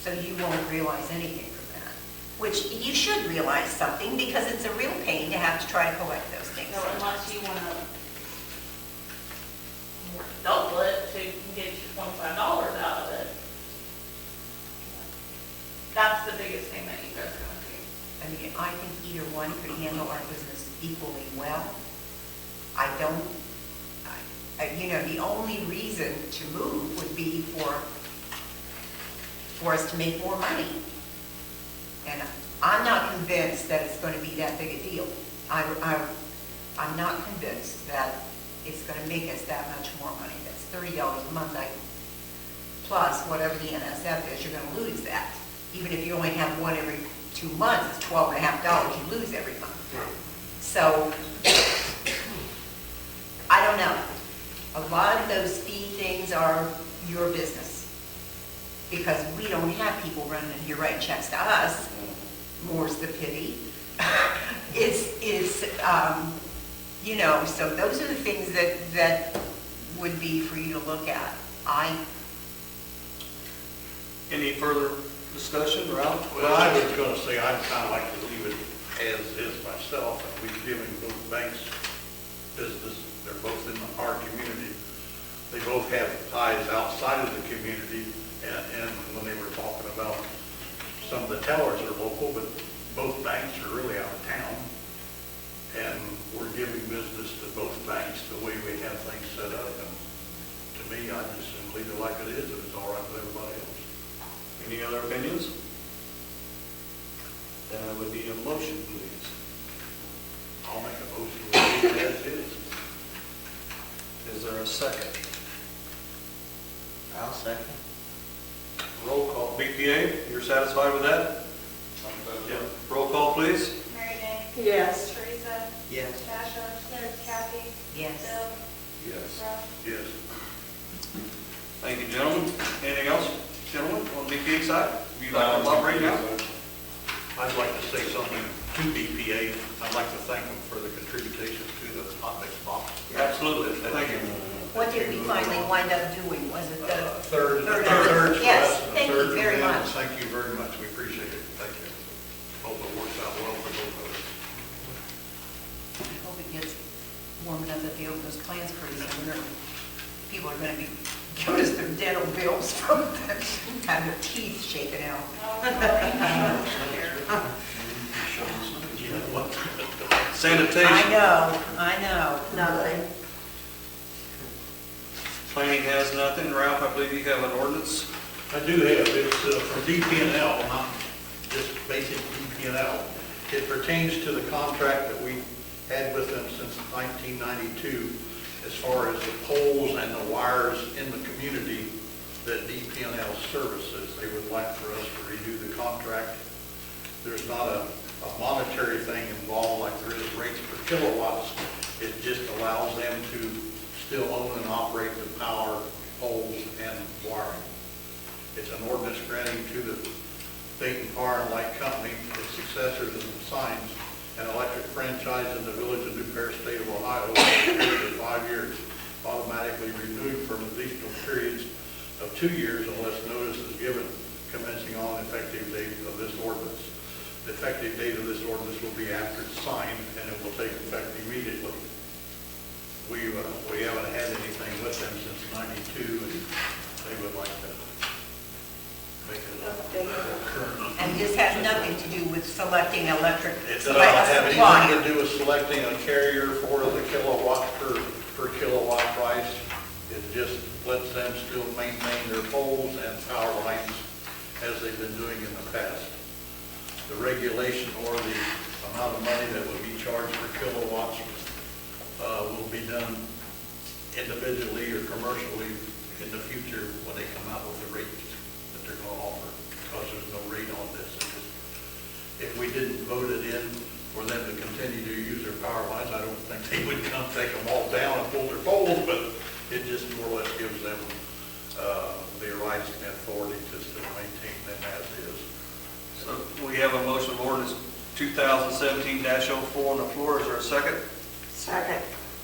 So you won't realize anything from that, which you should realize something, because it's a real pain to have to try to collect those things. So unless you want to double it so you can get your $25 out of it. That's the biggest thing that you guys are going to do. I mean, I think either one could handle our business equally well. I don't, the only reason to move would be for us to make more money. And I'm not convinced that it's going to be that big a deal. I'm not convinced that it's going to make us that much more money. That's $30 a month, plus whatever the NSF is, you're going to lose that. Even if you only have one every 2 months, it's $12.50 you lose every month. So, I don't know. A lot of those fee things are your business, because we don't have people running in here writing checks to us. More's the pity. So those are the things that would be for you to look at. Any further discussion, Ralph? Well, I was going to say, I'd kind of like to leave it as is myself. We've given both banks business. They're both in our community. They both have ties outside of the community. And when they were talking about some of the tellers are local, but both banks are really out of town. And we're giving business to both banks the way we have things set up. And to me, I just leave it like it is, and it's all right with everybody else. Any other opinions? Then I would need a motion, please. I'll make a motion to leave it as is. Is there a second? I'll second. Roll call. BPA, you're satisfied with that? Yep. Roll call, please. Mary Jane? Yes. Teresa? Yes. Tasha? Yes. Kathy? Yes. Bill? Yes. Ralph? Yes. Thank you, gentlemen. Anything else, gentlemen, on the BPA side? Would you like to elaborate now? I'd like to say something to BPA. I'd like to thank them for the contributions to the hot mix box. Absolutely. Thank you. What did we finally wind up doing? Was it the? Third Third. for Yes, us and a thank you third for very them. much. Thank you very much. We appreciate it. Thank you. Hope it works out well for both of us. I hope it gets warm enough that they open those plans pretty soon. People are gonna be giving us their dental bills from having their teeth shaken out. You know what? Sanitation. I know. Nothing. Planning has nothing. Ralph, I believe you have an ordinance. I do have, it's from DP&L, not just basic DP&L. It pertains to the contract that we had with them since 1992, as far as the poles and the wires in the community that DP&L services. They would like for us to redo the contract. There's not a monetary thing involved like there is rates per kilowatts. It just allows them to still own and operate the power poles and wiring. It's an ordinance granting to the Dayton Power and Light Company, its successors and signs, an electric franchise in the village of New Paris, state of Ohio, for a period of 5 years, automatically renewed for additional periods of 2 years unless notice is given commencing on effective date of this ordinance. The effective date of this ordinance will be after it's signed, and it will take effect immediately. We haven't had anything with them since '92, and they would like to make it current. And this has nothing to do with selecting electric It doesn't have supply. anything to do with selecting a carrier for the kilowatt per kilowatt price. It just lets them still maintain their poles and power lines as they've been doing in the past. The regulation or the amount of money that would be charged per kilowatts will be done individually or commercially in the future when they come out with the rates that they're going to offer, because there's no rate on this. If we didn't vote it in for them to continue to use their power lines, I don't think they would come take them all down and pull their poles, but it just more or less gives them the rights and authority to still maintain them as is. So we have a motion of ordinance 2017-04 on the floor. Is there a second? Second.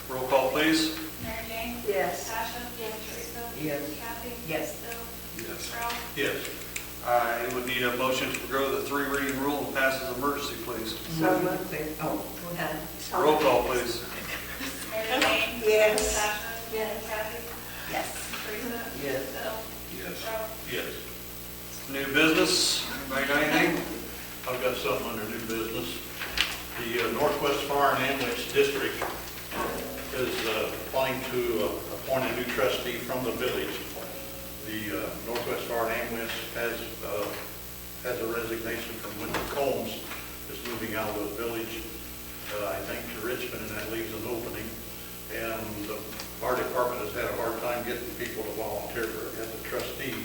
Roll call, please. Mary Jane? Yes. Tasha? Yes. Teresa? Yes. Kathy? Yes. Bill? Yes. Ralph? Yes. I would need a motion to forgo the 3 reading rule and pass as emergency, please. So moved. Oh, go ahead. Roll call, please. Mary Jane? Yes. Tasha? Yes. Kathy? Yes. Teresa? Yes. Bill? Yes. Ralph? Yes. New business, anybody got anything? I've got something under new business. The Northwest Fire and Ambulance District is applying to appoint a new trustee from the village. The Northwest Fire and Ambulance has a resignation from Wyndham Combs, is moving out of the village, I think to Richmond, and that leaves an opening. And the fire department has had a hard time getting people to volunteer as a trustee.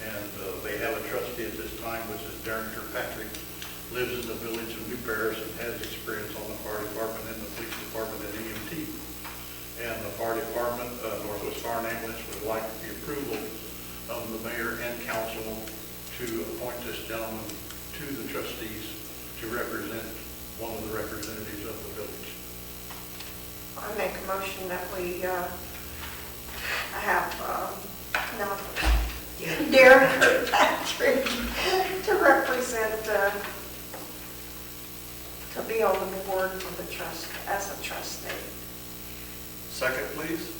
And they have a trustee at this time, which is Darren Kirkpatrick, lives in the village of New Paris and has experience on the fire department and the police department and EMT. And the fire department, Northwest Fire and Ambulance, would like the approval of the mayor and council to appoint this gentleman to the trustees to represent one of the representatives of the village. I make a motion that we have Darren Kirkpatrick to represent, to be on the board for the trust, as a trustee. Second, please.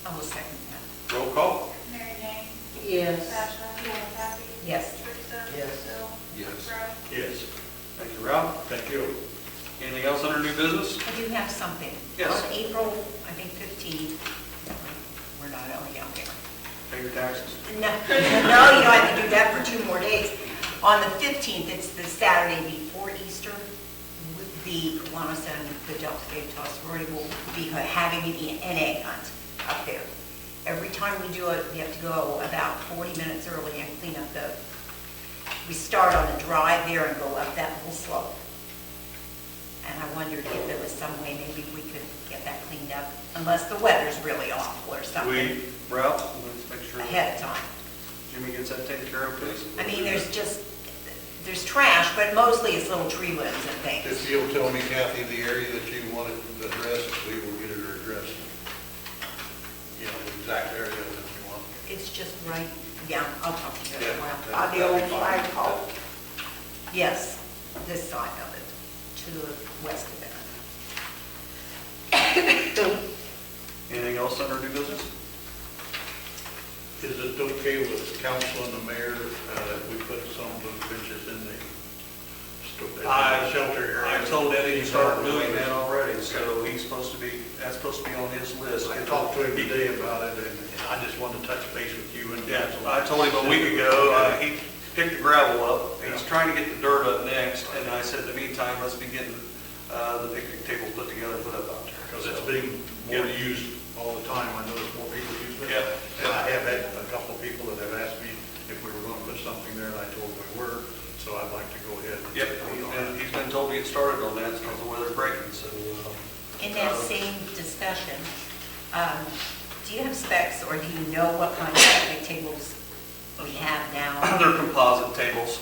I will second that. Roll call. Mary Jane? Yes. Tasha? Yes. Kathy? Yes. Teresa? Yes. Bill? Yes. Ralph? Yes. Thank you, Ralph. Thank you. Anything else under new business? I do have something. Yes. On April, I think 15th, we're not only out there. Pay your taxes. No, you don't have to do that for 2 more days. On the 15th, it's the Saturday before Easter, the Kiwanis and the Delta Theta Tau sorority will be having an egg hunt up there. every time we do it, we have to go about 40 minutes early and clean up we start on the drive there and go up that whole slope. And I wondered if there was some way maybe we could get that cleaned up, unless the weather's really awful or something, Ralph, let's make sure ahead of time. Jimmy gets that taken care of, please. I mean, there's trash, but mostly it's little tree limbs and things. If you'll tell me, Kathy, the area that you want it addressed, we will get it addressed. You know, the exact area that you want. It's just right, yeah, I'll talk to you Yeah. tomorrow. By the old flagpole. Yes, this side of it, to the west of it. Anything else under new business? Is it okay with council and the mayor that we put some of those benches in the shelter area? I told Eddie to start doing that already, so that's supposed to be on his list. I talked to him today about it, and I just wanted to touch base with you and Yeah, council. I told him a week ago, he picked the gravel up, he's trying to get the dirt up next, and I said, in the meantime, let's be getting the picnic table put together, put up out there. Because it's being more used all the time. I notice more people use it. Yeah. And I have had a couple of people that have asked me if we were going to put something there, and I told them we were, so I'd like to go ahead. Yep, and he's been told to get started on that because the weather's breaking, so. In that same discussion, do you have specs or do you know what kind of picnic tables we have now? They're composite tables.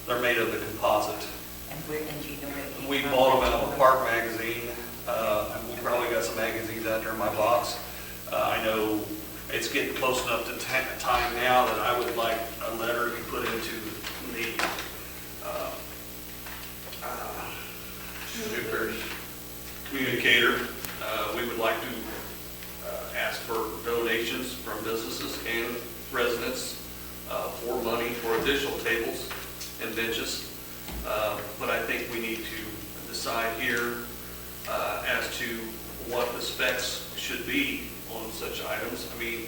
They're made of the composite. And do you know where they came We from? bought them out of a park magazine. We probably got some magazines out there in my box. I know it's getting close enough to time now that I would like a letter to be put into the communicator. We would like to ask for donations from businesses and residents for money for additional tables and benches. But I think we need to decide here as to what the specs should be on such items. I mean,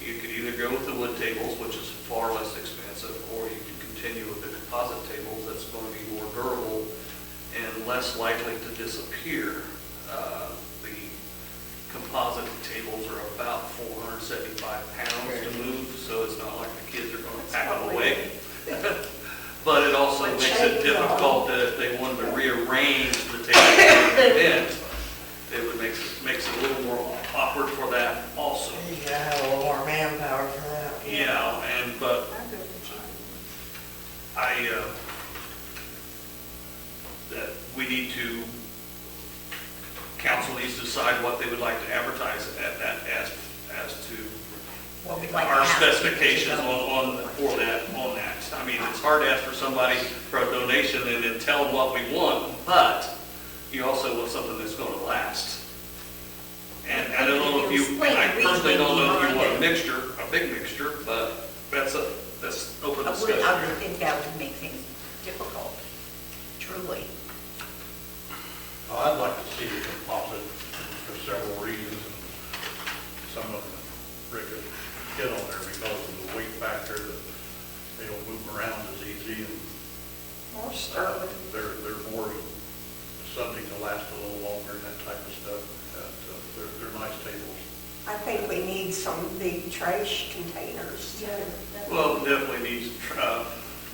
you could either go with the wood tables, which is far less expensive, or you can continue with the composite tables that's going to be more durable and less likely to disappear. The composite tables are about 475 pounds to move, so it's not like the kids are going to pack them away. But it also makes it difficult that if they wanted to rearrange the table event, it would makes it a little more awkward for that also. You gotta have a little more manpower for that. Yeah, but that we need to, council needs to decide what they would like to advertise at that as to What we'd like to our ask. specifications on that. I mean, it's hard to ask for somebody for a donation and then tell them what we want, but you also want something that's going to last. And I don't know if you, I personally don't know if you want a big mixture, but that's open I discussion. would think that would make things difficult, truly. I'd like to see the composite for several reasons. Some of them Rick has hit on there because of the weight factor, that they don't move around as easy, and More sturdy. they're more subject to last a little longer and that type of stuff. They're nice tables. I think we need some big trash containers too. Well, definitely needs,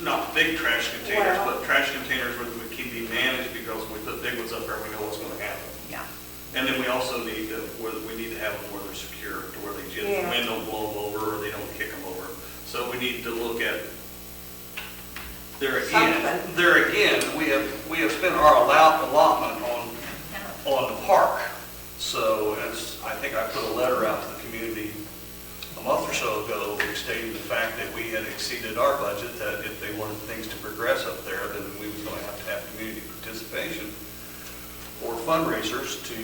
not big trash containers, Well- but trash containers where we can be managed, because when we put big ones up there, we know what's going to happen. Yeah. And then we also need to, we need to have them where they're secure, to where the Yeah. wind don't blow them over, or they don't kick them over. So we need to look at, Something. there again, we have spent our allotment on the park. So as, I think I put a letter out to the community a month or so ago stating the fact that we had exceeded our budget, that if they wanted things to progress up there, then we was going to have community participation or fundraisers to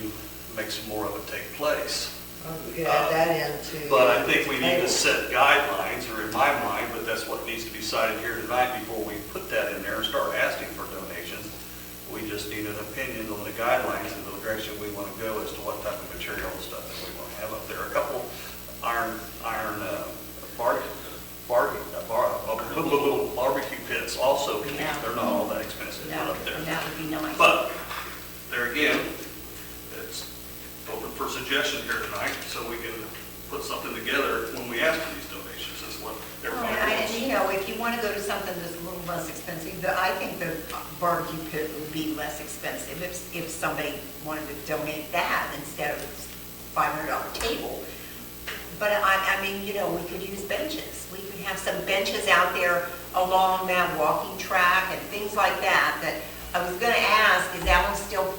make some more of it take place. Well, we could add that into. But I think we need to tables. set guidelines, or in my mind, but that's what needs to be decided here tonight before we put that in there and start asking for donations. We just need an opinion on the guidelines and the direction we want to go as to what type of material and stuff that we want to have up there. A couple iron barbecue pits also, they're not all that expensive to put up there. And that would be nice. But, there again, it's open for suggestion here tonight, so we can put something together when we ask for these donations, is what everybody wants. And, you know, if you want to go to something that's a little less expensive, I think the barbecue pit would be less expensive if somebody wanted to donate that instead of a $500 table. But I mean, you know, we could use benches. We could have some benches out there along that walking track and things like that, that I was going to ask, is Alan still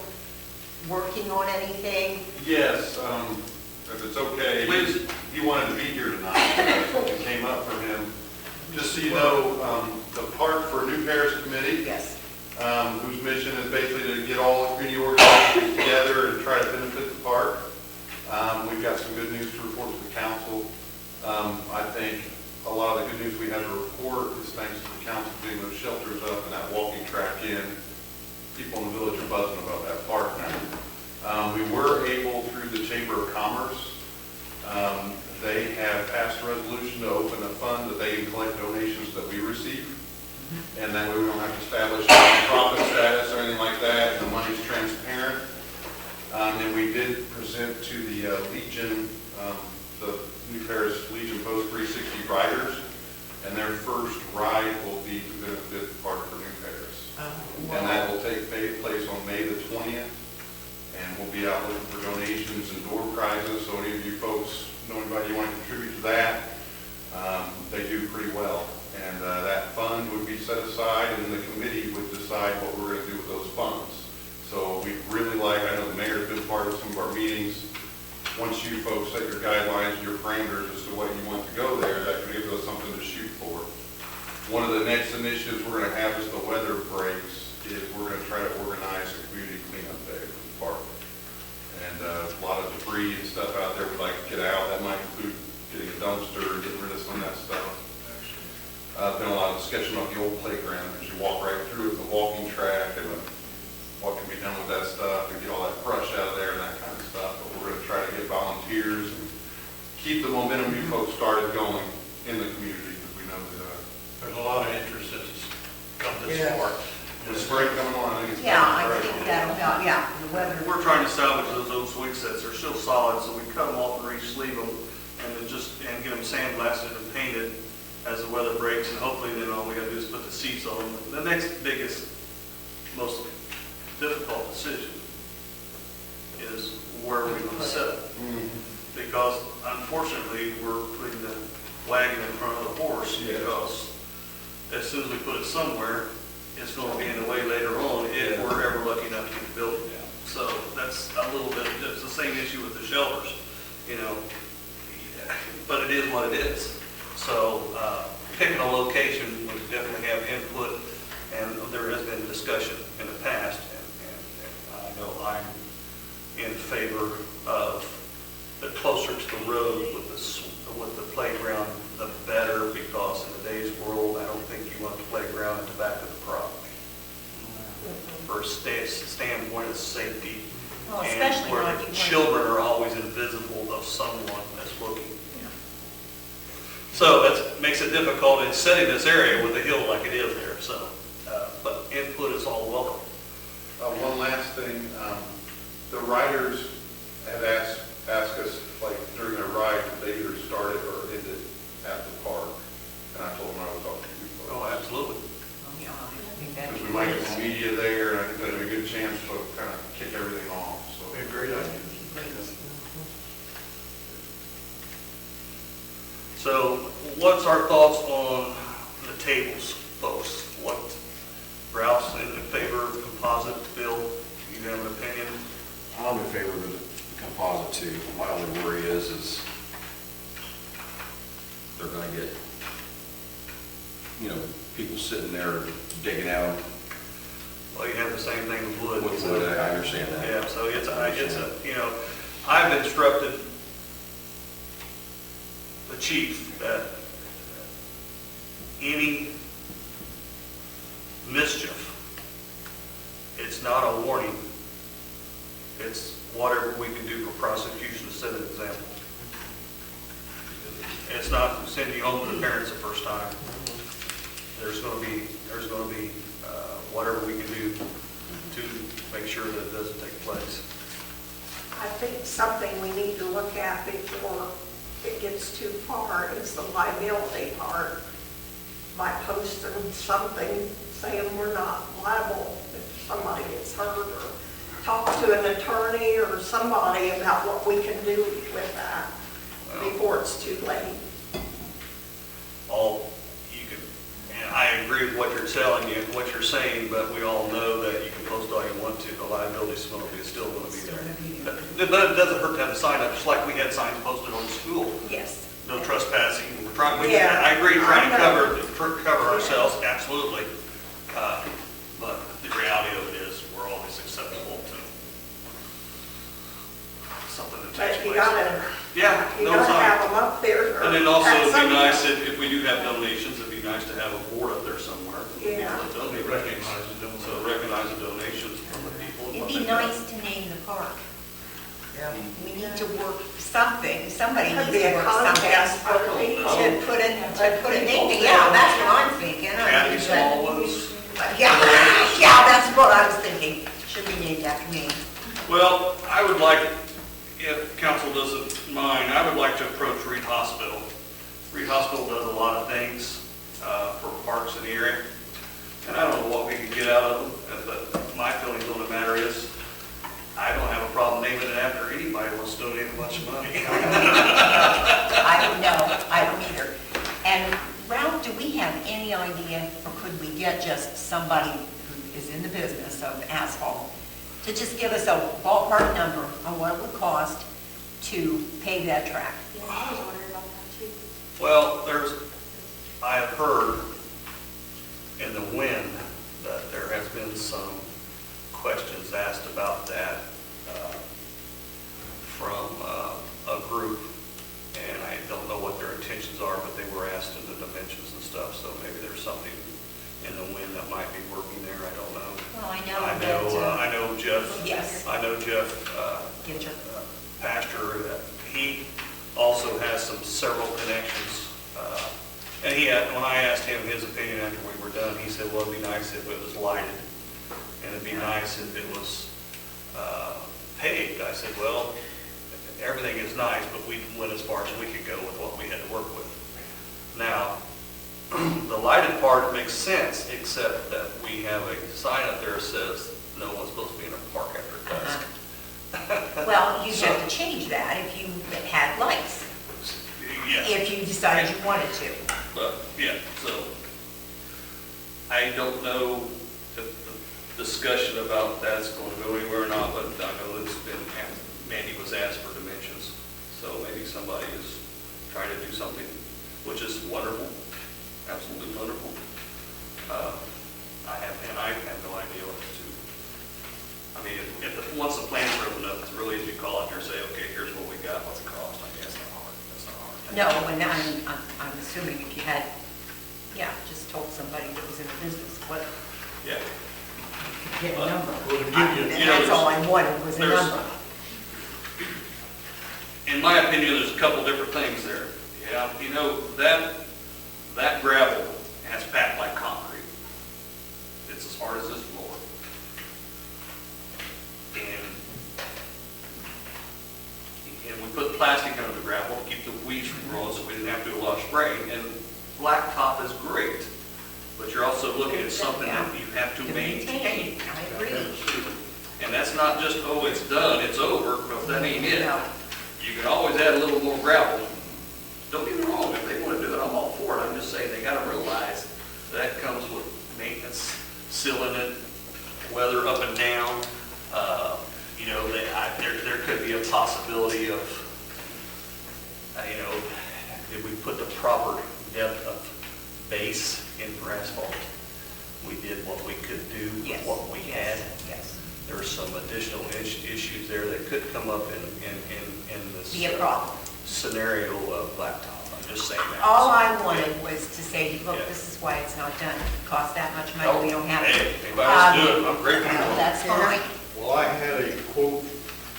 working on anything? Yes, if it's okay, he wanted to be here tonight, it came up for him. Just so you know, the Park for New Paris Committee, Yes. whose mission is basically to get all the community organizations together and try to benefit the park. We've got some good news to report to the council. I think a lot of the good news we have to report is thanks to the council getting those shelters up and that walking track in. People in the village are buzzing about that park now. We were able, through the Chamber of Commerce, they have passed a resolution to open a fund that they can collect donations that we receive. And that way we don't have to establish profit status or anything like that, and the money's transparent. And we did present to the Legion, the New Paris Legion Post 360 riders, and their first ride will be to benefit the Park for New Paris. And that will take place on May the 20th, and we'll be out looking for donations and door prizes, so any of you folks know anybody you want to contribute to that, they do pretty well. And that fund would be set aside, and the committee would decide what we're going to do with those funds. So we really like, I know the mayor's been part of some of our meetings. Once you folks set your guidelines and your parameters as to what you want to go there, that can give us something to shoot for. One of the next initiatives we're going to have as the weather breaks is we're going to try to organize a community cleanup day for the park. And a lot of debris and stuff out there we'd like to get out. That might include getting a dumpster, getting rid of some of that stuff. Been a lot of discussion about the old playground, as you walk right through it, the walking track, and what can be done with that stuff, and get all that brush out of there and that kind of stuff. But we're going to try to get volunteers and keep the momentum you folks started going in the community, because we know that There's a lot of interest that's come this Yeah. far. with spring coming on, I think it's Yeah, I great. think that'll help, yeah, the weather. We're trying to salvage those old swing sets, they're still solid, so we cut them off and re-sleeve them, and then and get them sandblasted and painted as the weather breaks, and hopefully then all we gotta do is put the seats on them. The next biggest, most difficult decision is where we're gonna set it. Because unfortunately, we're putting the wagon in front of the horse, Yes. because as soon as we put it somewhere, it's gonna be in the way later on if we're ever lucky enough to get the building down. So that's a little bit, it's the same issue with the shelters, you know, but it is what it is. So picking a location would definitely have input, and there has been discussion in the past, and I know I'm in favor of the closer to the road with the playground, the better, because in today's world, I don't think you want the playground at the back of the property. For a standpoint of safety, Well, and especially where like the you want- children are always invisible of someone that's looking. So that makes it difficult in setting this area with a hill like it is there, so, but input is all welcome. One last thing, the riders have asked us, like, during their ride, if they either started or ended at the park. And I told them I was talking to you folks. Oh, absolutely. Oh, yeah, I think that'd Because be we might get great. some media there, and I think that'd be a good chance to kind of kick everything off, so. Be a great idea. So what's our thoughts on the tables, folks? What, Ralph's in favor of composite, Bill, you have an opinion? I'm in favor of the composite too. My only worry is they're gonna get, people sitting there digging out Well, you have the same thing with wood. with wood. I understand that. Yeah, so it's I've instructed the chief that any mischief, it's not a warning, it's whatever we can do for prosecution to set an example. It's not sending you home to the parents the first time. There's going to be whatever we can do to make sure that it doesn't take place. I think something we need to look at before it gets too far is the liability part. By posting something saying we're not liable if somebody gets hurt, or talk to an attorney or somebody about what we can do with that before it's too late. And I agree with what you're telling you, what you're saying, but we all know that you can post all you want to, the liability's still going to be there. But it doesn't hurt to have a sign up, just like we had signs posted on the school. Yes. No trespassing, we're trying, Yeah, I agree, trying to I know. cover ourselves, absolutely. But the reality of it is, we're always susceptible to something that takes But you place. gotta, Yeah, you no gotta sign. have them up there. And then also, at it'd some be nice point. if we do have donations, it'd be nice to have a board up there somewhere. for people Yeah. that donate. Recognize the donations. So recognize the donations from the people. and It'd what be they've done. nice to name the park. Yeah. We need to work something, somebody Could needs be to a work something contest for the people. to put a name, yeah, that's what I'm thinking. I Kathy mean, Smallwood's. Yeah, yeah, that's what I was thinking, should be named after me. Well, I would like, if council doesn't mind, I would like to approach Reed Hospital. Reed Hospital does a lot of things for parks in the area, and I don't know what we can get out of them, but my feelings on the matter is, I don't have a problem naming it after anybody who wants to donate a bunch of money. I don't know, I don't either. And Ralph, do we have any idea, or could we get just somebody who is in the business of asphalt to just give us a ballpark number on what it would cost to pave that track? Yeah, I was wondering about that too. Well, I have heard in the wind that there has been some questions asked about that from a group, and I don't know what their intentions are, but they were asked in the dimensions and stuff, so maybe there's something in the wind that might be working there, I don't know. Well, I know that... I know Jeff. Yes. I know Jeff Gitcher. Pastor, that he also has several connections. And when I asked him his opinion after we were done, he said, well, it'd be nice if it was lighted, and it'd be nice if it was paved. I said, well, everything is nice, but we went as far as we could go with what we had to work with. Now, the lighted part makes sense, except that we have a sign up there that says no one's supposed to be in a park after dusk. Well, you'd have to change that if you had lights, Yeah. if you decided you wanted to. But, yeah, so I don't know if the discussion about that's going to go anywhere or not, but I know it's been, Mandy was asked for dimensions, so maybe somebody is trying to do something, which is wonderful, absolutely wonderful. I have no idea what to do. I mean, once the plans are opened up, it's really easy to call out there and say, okay, here's what we got, what's the cost? I guess that's not hard. That's not hard. No, and I'm assuming if you had, just told somebody that was in the business, what, Yeah. get a number. Well, to give you- And that's all I wanted was a there's- number. In my opinion, there's a couple different things there. Yeah, you know, that gravel has packed like concrete. It's as hard as this floor. And we put plastic under the gravel to keep the weeds from growing, so we didn't have to do a lot of spraying. And blacktop is great, but you're also looking at something that you have to maintain. I agree. And that's not just, oh, it's done, it's over, because that ain't it. No. You can always add a little more gravel. Don't get me wrong, if they want to do it, I'm all for it. I'm just saying, they got to realize that comes with maintenance, sealing it, weather up and down. You know, there could be a possibility of, you know, if we put the proper depth of base in for asphalt, we did what we could do with Yes. what we had. Yes. There's some additional issues there that could come up in this Be a problem. scenario of blacktop. I'm just saying that. All I wanted was to say, look, Yeah. this is why it's not done. It costs that much money, we don't have it. Hey, anybody else do it, I'm grateful for it. That's fine. Well, I had a quote,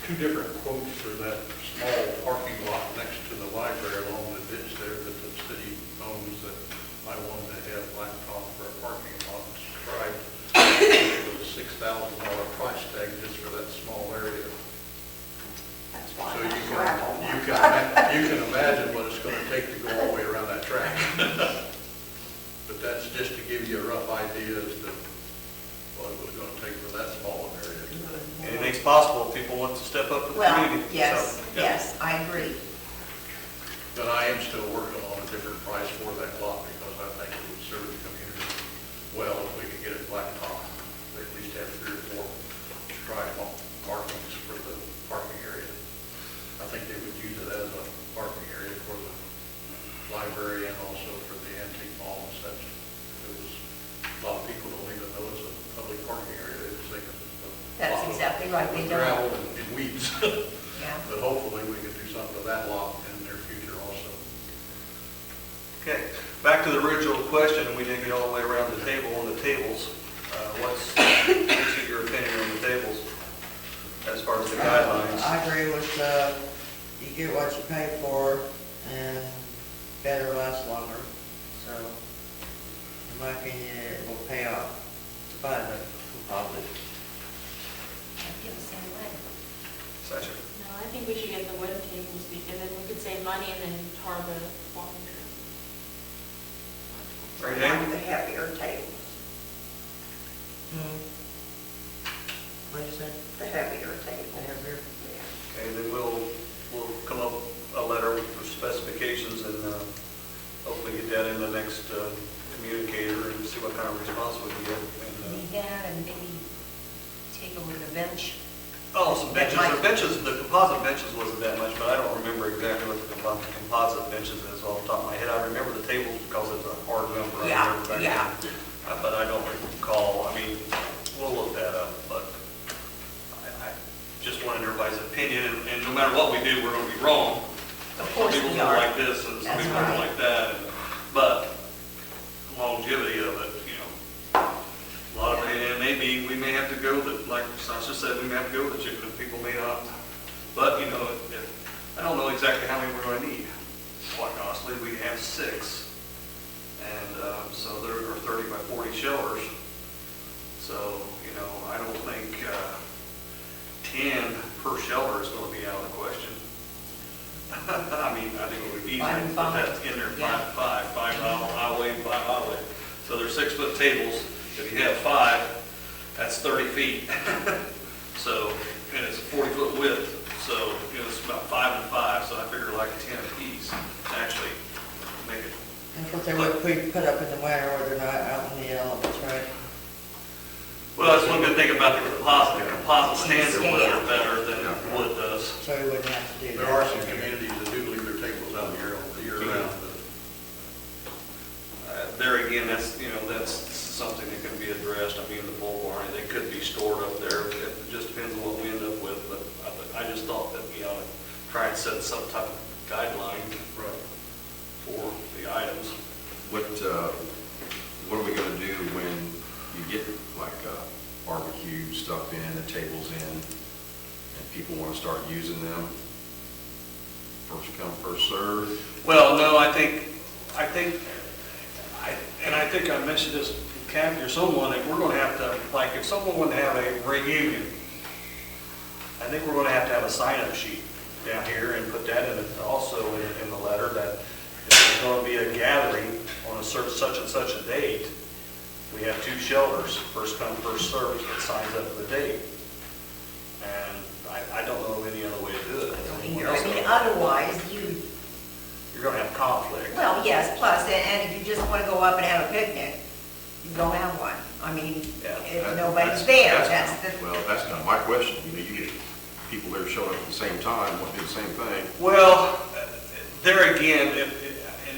two different quotes for that small parking lot next to the library along the ditch there that the city owns, that I wanted to have blacktop for a parking lot striped. It was a $6,000 price tag just for that small area. That's why So I gravel. you can imagine what gonna take for that small an area. Anything's possible if people want to step up to the Well, community. yes, So, yes, I agree. But I am still working on a different price for that lot because I think it would serve the community well if we could get it blacktop. At least have 3 or 4 drive-on parkings for the parking area. I think they would use it as a parking area for the library and also for the antique mall and such. It was, a lot of people don't even know it's a public parking area. They just think it's a That's lot of exactly right, they don't. gravel and weeds. Yeah. But hopefully we can do something to that lot in the near future also. Okay, back to the original question, and we didn't get all the way around the table on the tables. What's your opinion on the tables as far as the guidelines? I agree with, you get what you pay for, and better lasts longer. So, in my opinion, it will pay off to buy the composite. I feel the same way. Sasha? No, I think we should get the wooden tables, because then we could save money and then tar the walking trail. Right, Like Dan? the heavier tables, What'd you say? the heavier tables. Heavier? Yeah. Okay, then we'll come up a letter with specifications and hopefully get that in the next communicator and see what kind of response we can get. And, Need that and maybe take a look at a bench. oh, some benches. The benches, the composite benches wasn't that much, but I don't remember exactly what the composite benches is off the top of my head. I remember the tables because it's a hard number. I Yeah, remember back yeah. then. But I don't recall. I mean, we'll look that up, but I just wanted everybody's opinion, and no matter what we do, we're going to be wrong. Of course Some we people are. don't like this, and some That's people don't right. like that, but longevity of it, you know. A lot of it, and maybe we may have to go with, like Sasha said, we may have to go with the chicken, and people may not. But, you know, I don't know exactly how many we're going to need. Quite honestly, we have 6. And so there are 30 by 40 shelters. So, you know, I don't think 10 per shelter is going to be out of the question. I mean, I think it would be easy 5 to and put 5. that in there, Yeah. 5 highway, 5 highway. So there's 6-foot tables. If you have 5, that's 30 feet. So, and it's a 40-foot width. So, you know, it's about 5 and 5. So I figure like 10 apiece to actually make it. That's what they would put up in the winter where they're not out in the elements, right? Well, that's one good thing about the composite. The composite stands are Yeah. better than wood does. So we wouldn't have to do that. There are some communities that do leave their tables out here all year round. There again, that's, you know, that's something that can be addressed. I mean, the pole barn, they could be stored up there. It just depends on what we end up with. But I just thought that we ought to try and set some type of guideline for the items. What are we gonna do when you get like barbecue stuff in, the tables in, and people wanna start using them? First come, first serve? Well, no, I think I mentioned this to Kathy or someone, if we're going to have to, like, if someone wanted to have a reunion, I think we're going to have a sign-up sheet down here and put that in it also in the letter that if there's going to be a gathering on a such and such a date, we have 2 shelters, first come, first served, that signs up for the date. And I don't know of any other way to do it. I mean, otherwise, You're going to have conflict. well, yes, plus, and if you just want to go up and have a picnic, you go have one. I mean, Yeah. if nobody's there, that's the, Well, that's kind of my question. You know, you get people there showing up at the same time, want to do the same thing. Well, there again,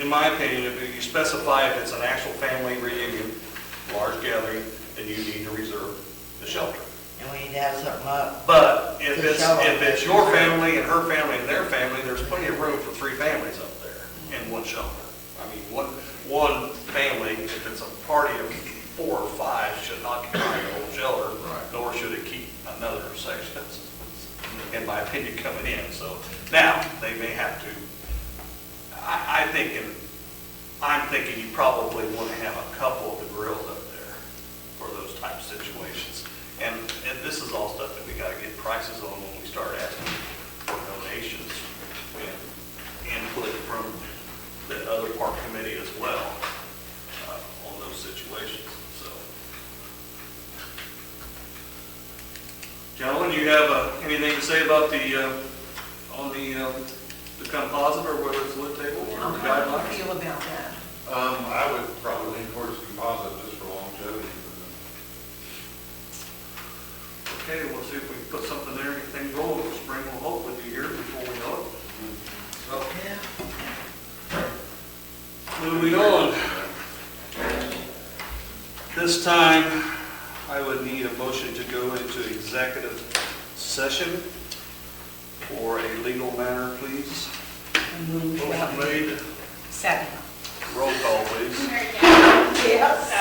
in my opinion, if you specify if it's an actual family reunion, large gathering, then you need to reserve the shelter. And we need to have something up. But if To show them. it's your family and her family and their family, there's plenty of room for 3 families up there in one shelter. I mean, one family, if it's a party of 4 or 5, should not occupy the whole shelter, Right. nor should it keep another section, in my opinion, coming in. So now, they may have to, I'm thinking you probably want to have a couple of the grills up there for those type of situations. And this is all stuff that we got to get prices on when we start asking for donations and input from the other park committee as well on those situations. So Gentlemen, you have anything to say about on the composite, or whether it's wood table or the How do you guidelines? feel about that? I would probably lean towards composite just for longevity. Okay, we'll see if we can put something there, get things rolling. Spring will hopefully be here before we know it. So, moving on. This time, I would need a motion to go into executive session for a legal matter, please. Motion made. Second. Roll call, please. Mary Jane, Yes.